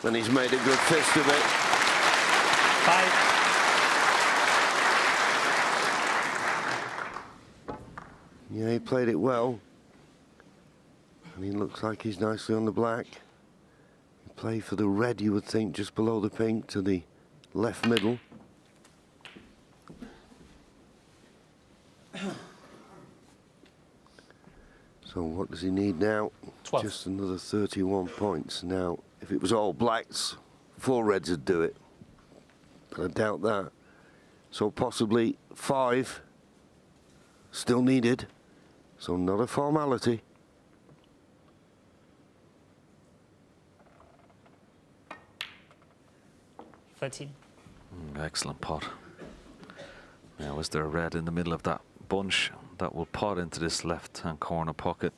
And he's made a good fist of it. 5. Yeah, he played it well. And he looks like he's nicely on the black. He played for the red, you would think, just below the pink to the left middle. So what does he need now? 12. Just another 31 points. Now, if it was all blacks, 4 reds would do it. But I doubt that. So possibly 5 still needed. So not a formality. Excellent pot. Now, is there a red in the middle of that bunch that will pot into this left-hand corner pocket?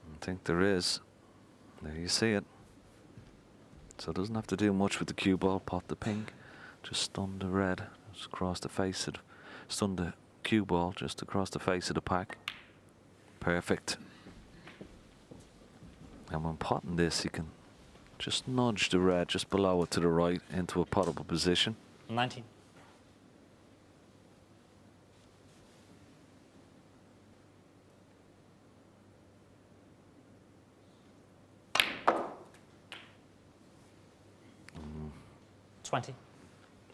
I think there is. There you see it. So it doesn't have to do much with the cue ball. Pot the pink, just stun the red, just across the face of it. Stun the cue ball just across the face of the pack. Perfect. And when potting this, you can just nudge the red just below it to the right into a potable position. 19. Mm. 20.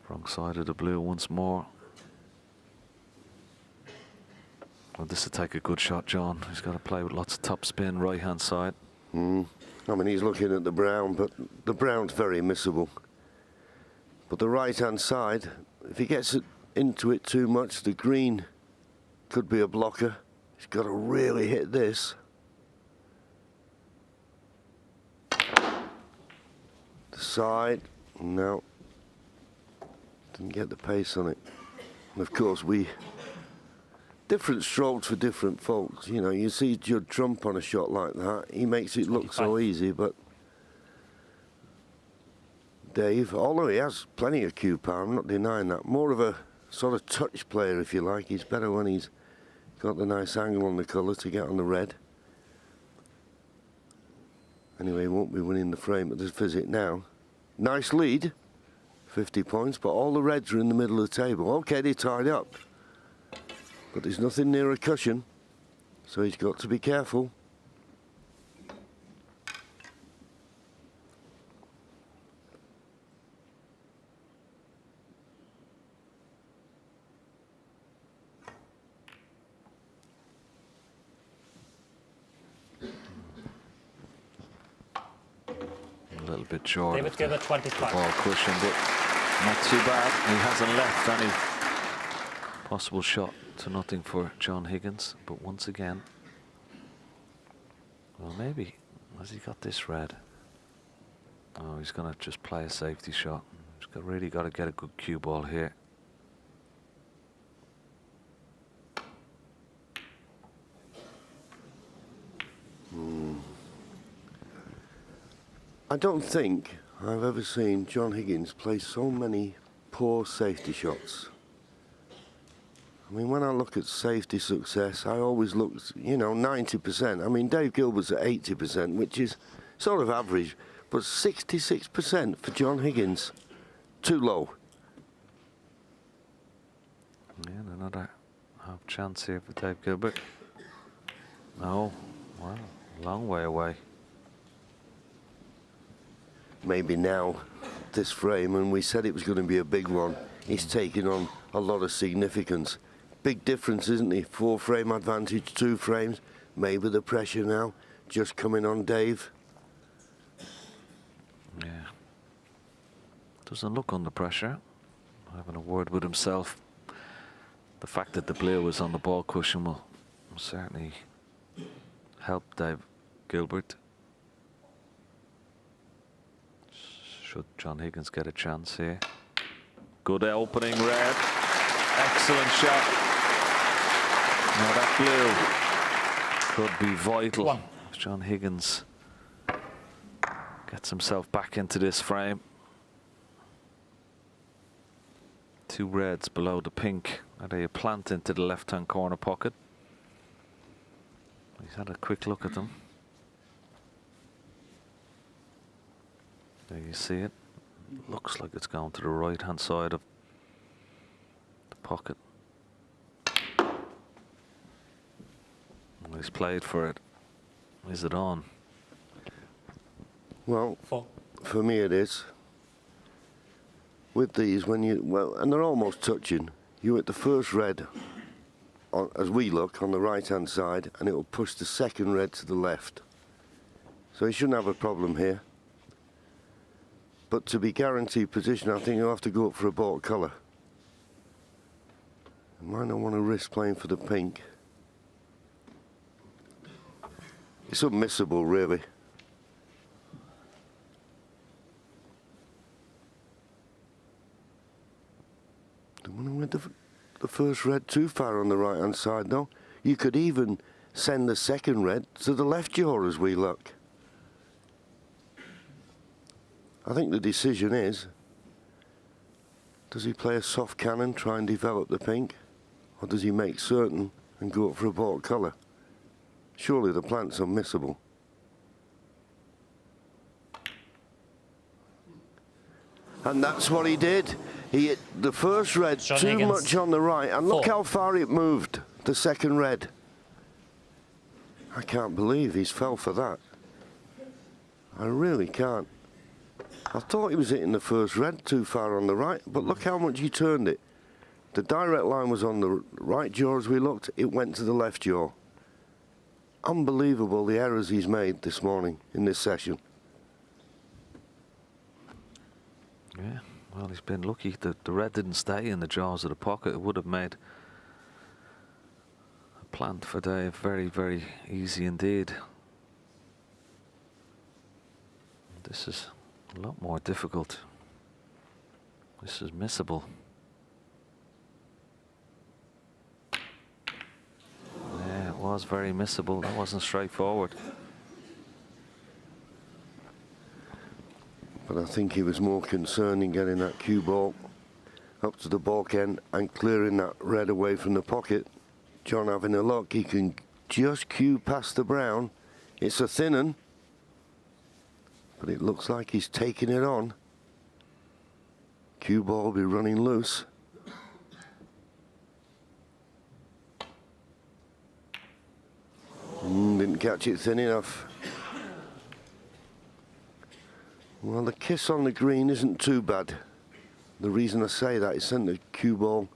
Wrong side of the blue once more. Well, this will take a good shot, John. He's got to play with lots of top spin, right-hand side. I mean, he's looking at the brown, but the brown's very missable. But the right-hand side, if he gets into it too much, the green could be a blocker. He's got to really hit this. The side, no. Didn't get the pace on it. And of course, different strokes for different folks. You know, you see Judd Trump on a shot like that, he makes it look so easy, but Dave, although he has plenty of cue power, I'm not denying that, more of a sort of touch player, if you like. He's better when he's got the nice angle on the colour to get on the red. Anyway, he won't be winning the frame at this visit now. Nice lead, 50 points, but all the reds are in the middle of the table. Okay, they tied up. But there's nothing near a cushion, so he's got to be careful. A little bit short. David Gilbert, 25. Ball cushion, but not too bad. He hasn't left any possible shot to nothing for John Higgins, but once again, well, maybe has he got this red? Oh, he's going to just play a safety shot. He's really got to get a good cue ball here. I don't think I've ever seen John Higgins play so many poor safety shots. I mean, when I look at safety success, I always look, you know, 90%. I mean, Dave Gilbert's at 80%, which is sort of average, but 66% for John Higgins. Too low. Yeah, another half chance here for Dave Gilbert. No, wow, long way away. Maybe now, this frame, and we said it was going to be a big one, he's taking on a lot of significance. Big difference, isn't he? 4 frame advantage, 2 frames. Maybe the pressure now just coming on Dave. Yeah. Doesn't look under pressure. Having a word with himself. The fact that the blue was on the ball cushion will certainly help Dave Gilbert. Should John Higgins get a chance here? Good opening red. Excellent shot. Now that blue could be vital if John Higgins gets himself back into this frame. 2 reds below the pink. Are they a plant into the left-hand corner pocket? He's had a quick look at them. There you see it. Looks like it's going to the right-hand side of the pocket. He's played for it. Is it on? Well, 4. for me it is. With these, when you, well, and they're almost touching, you hit the first red, on, as we look, on the right-hand side, and it will push the second red to the left. So he shouldn't have a problem here. But to be guaranteed position, I think you'll have to go up for a baulk colour. You might not want to risk playing for the pink. It's unmissable, really. Don't want to win the first red too far on the right hand side though. You could even send the second red to the left jaw as we look. I think the decision is, does he play a soft cannon, try and develop the pink, or does he make certain and go up for a baulk colour? Surely the plant's unmissable. And that's what he did. He hit the first red John too Higgins. much on the right, and look 4. how far it moved, the second red. I can't believe he's fell for that. I really can't. I thought he was hitting the first red too far on the right, but look how much he turned it. The direct line was on the right jaw as we looked, it went to the left jaw. Unbelievable the errors he's made this morning in this session. Yeah, well, he's been lucky. The red didn't stay in the jaws of the pocket. It would have made a plant for Dave very, very easy indeed. This is a lot more difficult. This is missable. Yeah, it was very missable. That wasn't straightforward. But I think he was more concerned in getting that cue ball up to the baulk end and clearing that red away from the pocket. John having a look, he can just cue past the brown. It's a thin un, but it looks like he's taking it on. Cue ball will be running loose. Didn't catch it thin enough. Well, the kiss on the green isn't too bad. The reason I say that is sent the cue ball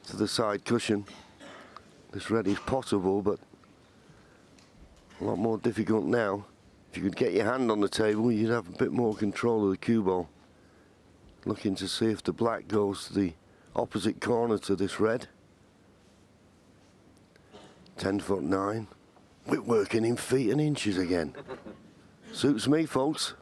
to the side cushion. This red is possible, but a lot more difficult now. If you could get your hand on the table, you'd have a bit more control of the cue ball. Looking to see if the black goes to the opposite corner to this red. 10'9". We're working in feet and inches again. Suits me, folks.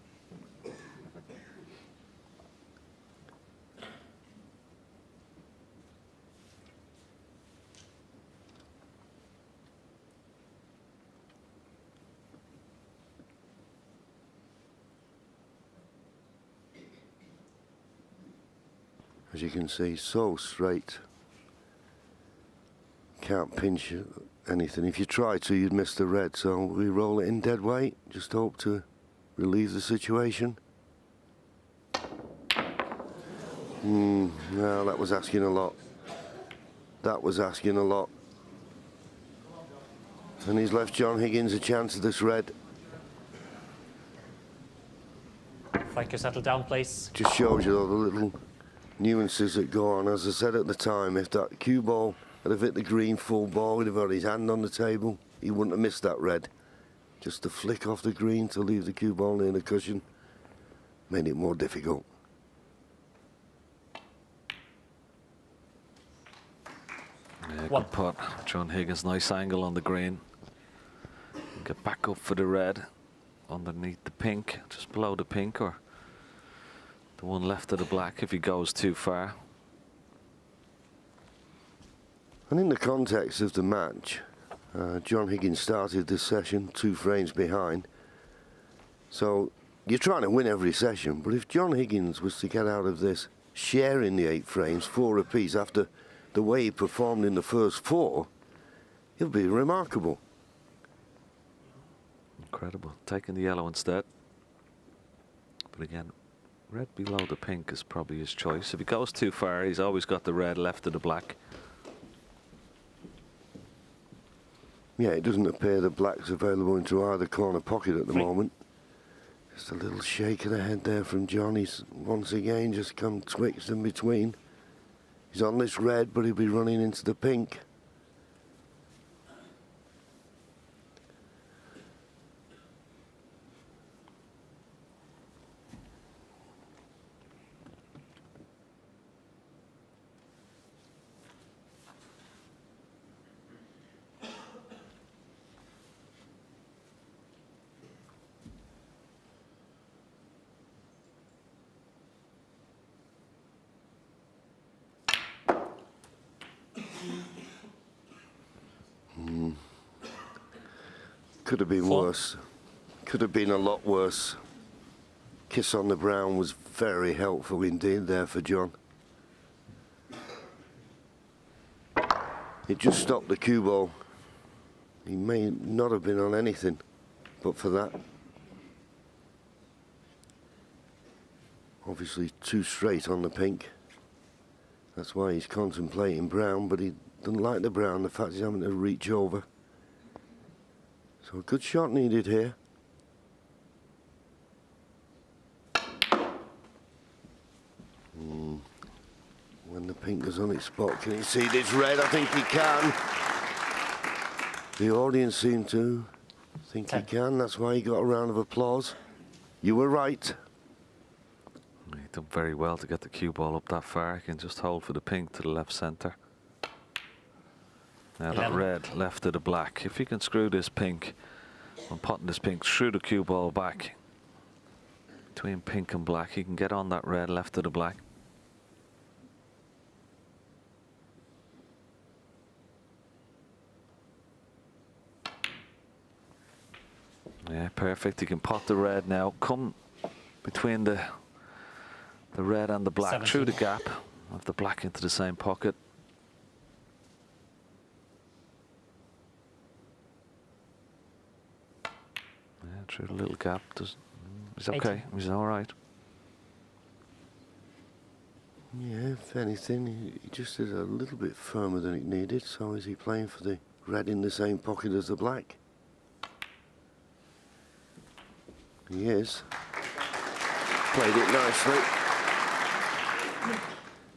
As you can see, so straight. Can't pinch anything. If you try to, you'd miss the red. So we roll it in dead weight. Just hope to relieve the situation. No, that was asking a lot. That was asking a lot. And he's left John Higgins a chance of this red. Frank, you settle down, please. Just shows you all the little nuances that go on. As I said at the time, if that cue ball had have hit the green full ball, he'd have had his hand on the table, he wouldn't have missed that red. Just the flick off the green to leave the cue ball near the cushion made it more difficult. Yeah, One. good putt. John Higgins, nice angle on the green. Get back up for the red underneath the pink, just below the pink, or the one left of the black if he goes too far. And in the context of the match, John Higgins started this session 2 frames behind. So you're trying to win every session, but if John Higgins was to get out of this sharing the 8 frames, 4 apiece, after the way he performed in the first 4, he'll be remarkable. Incredible. Taking the yellow instead. But again, red below the pink is probably his choice. If he goes too far, he's always got the red left of the black. Yeah, it doesn't appear the black's available into either corner pocket at the moment. Just a little shake of the head there from John. He's once again just come twixt in between. He's on this red, but he'll be running into the pink. Could have been worse. Could have been a lot worse. Kiss on the brown was very helpful indeed there for John. It just stopped the cue ball. He may not have been on anything, but for that. Obviously too straight on the pink. That's why he's contemplating brown, but he doesn't like the brown, the fact he's having to reach over. So a good shot needed here. When the pink is on its spot, can he see this red? I think he can. The audience seem to think he can. That's why he got a round of applause. You were right. He done very well to get the cue ball up that far. He can just hold for the pink to the left centre. Now that red left of the black. If he can screw this pink, and potting this pink through the cue ball back between pink and black, he can get on that red left of the black. Yeah, perfect. He can pot the red now. Come between the red and the black, 17. through the gap of the black into the same pocket. Yeah, through the little gap. He's okay. 18. He's all right. Yeah, if anything, he just is a little bit firmer than it needed. So is he playing for the red in the same pocket as the black? He is. Played it nicely.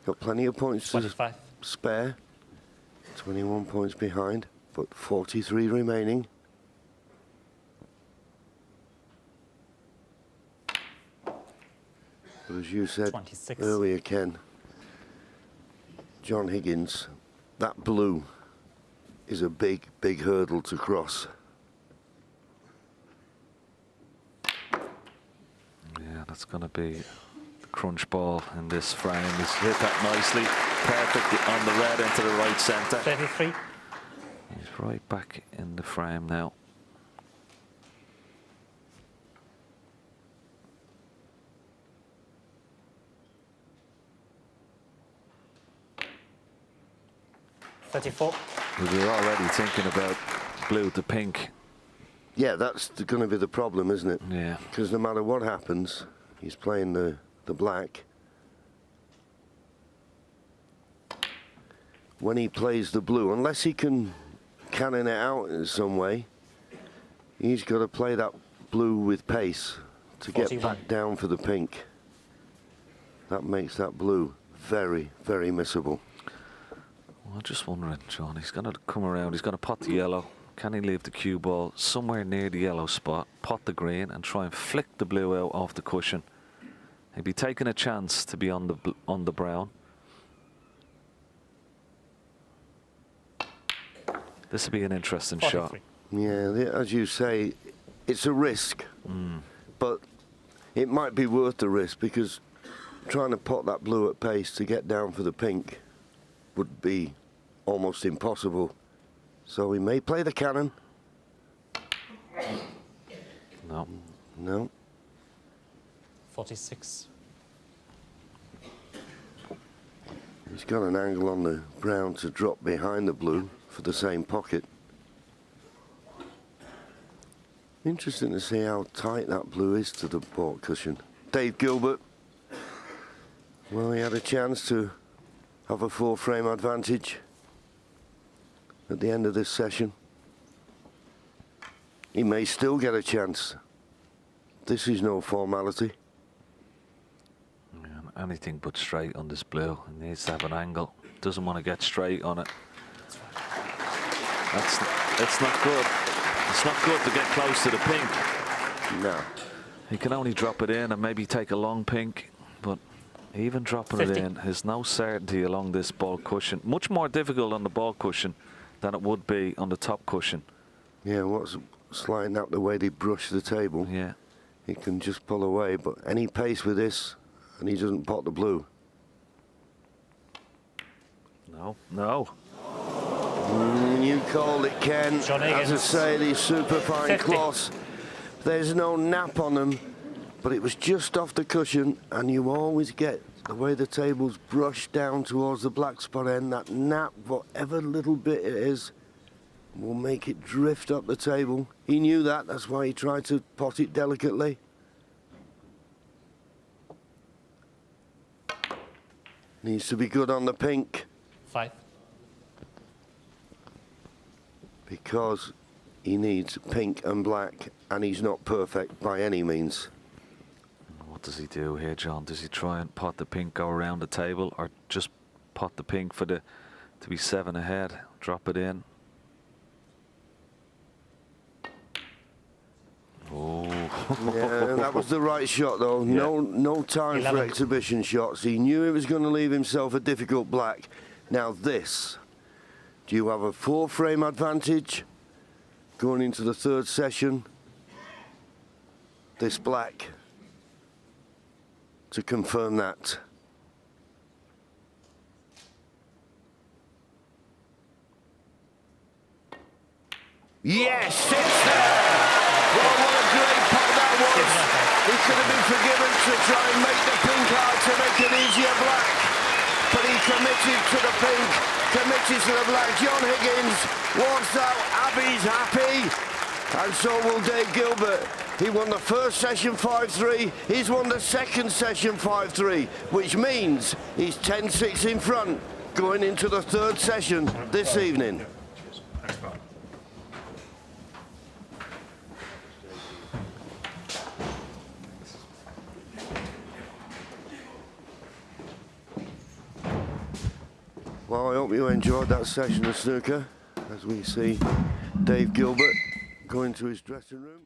Got plenty of points 25. to spare. 21 points behind, but 43 remaining. But as you said 26. earlier, Ken, John Higgins, that blue is a big, big hurdle to cross. Yeah, that's going to be the crunch ball in this frame. He's hit that nicely. Perfect on the red into the right centre. 33. He's right back in the frame now. We We're already thinking about blue to pink. Yeah, that's going to be the problem, isn't it? Yeah. Because no matter what happens, he's playing the black. When he plays the blue, unless he can cannon it out in some way, he's got to play that blue with pace to 41. get back down for the pink. That makes that blue very, very missable. Well, I'm just wondering, John, he's going to come around, he's going to pot the yellow. Can he leave the cue ball somewhere near the yellow spot, pot the green, and try and flick the blue out off the cushion? He'd be taking a chance to be on the brown. This would be an interesting 43. shot. Yeah, as you say, it's a risk, but it might be worth the risk, because trying to pot that blue at pace to get down for the pink would be almost impossible. So he may play the cannon. No. No. 46. He's got an angle on the brown to drop behind the blue for the same pocket. Interesting to see how tight that blue is to the port cushion. Dave Gilbert. Well, he had a chance to have a 4-frame advantage at the end of this session. He may still get a chance. This is no formality. Yeah, anything but straight on this blue. He needs to have an angle. Doesn't want to get straight on it. That's not good. It's not good to get close to the pink. No. He can only drop it in and maybe take a long pink, but even dropping 50. it in, there's no certainty along this ball cushion. Much more difficult on the ball cushion than it would be on the top cushion. Yeah, what's sliding up the way they brush the table. Yeah. He can just pull away, but any pace with this, and he doesn't pot the blue. No, no. You called it, Ken. John As I Higgins. say, these superfine 50. cloths, there's no nap on them, but it was just off the cushion, and you always get the way the table's brushed down towards the black spot end, that nap, whatever little bit it is, will make it drift up the table. He knew that, that's why he tried to pot it delicately. Needs to be good on the pink, 5. because he needs pink and black, and he's not perfect by any means. What does he do here, John? Does he try and pot the pink, go around the table, or just pot the pink for the to be 7 ahead, drop it in? Oh. Yeah, that was the right shot, though. No time 11. for exhibition shots. He knew he was going to leave himself a difficult black. Now this, do you have a 4-frame advantage going into the 3rd session? This black to confirm that. Yes, it's there! Well, what a great pot that was. He could have been forgiven to try and make the pink hard to make an easier black. But he committed to the pink, committed to the black. John Higgins walks out, Abby's happy. And so will Dave Gilbert. He won the 1st session 5-3. He's won the 2nd session 5-3, which means he's 10-6 in front going into the 3rd session this evening. Well, I hope you enjoyed that session of snooker as we see Dave Gilbert going to his dressing room.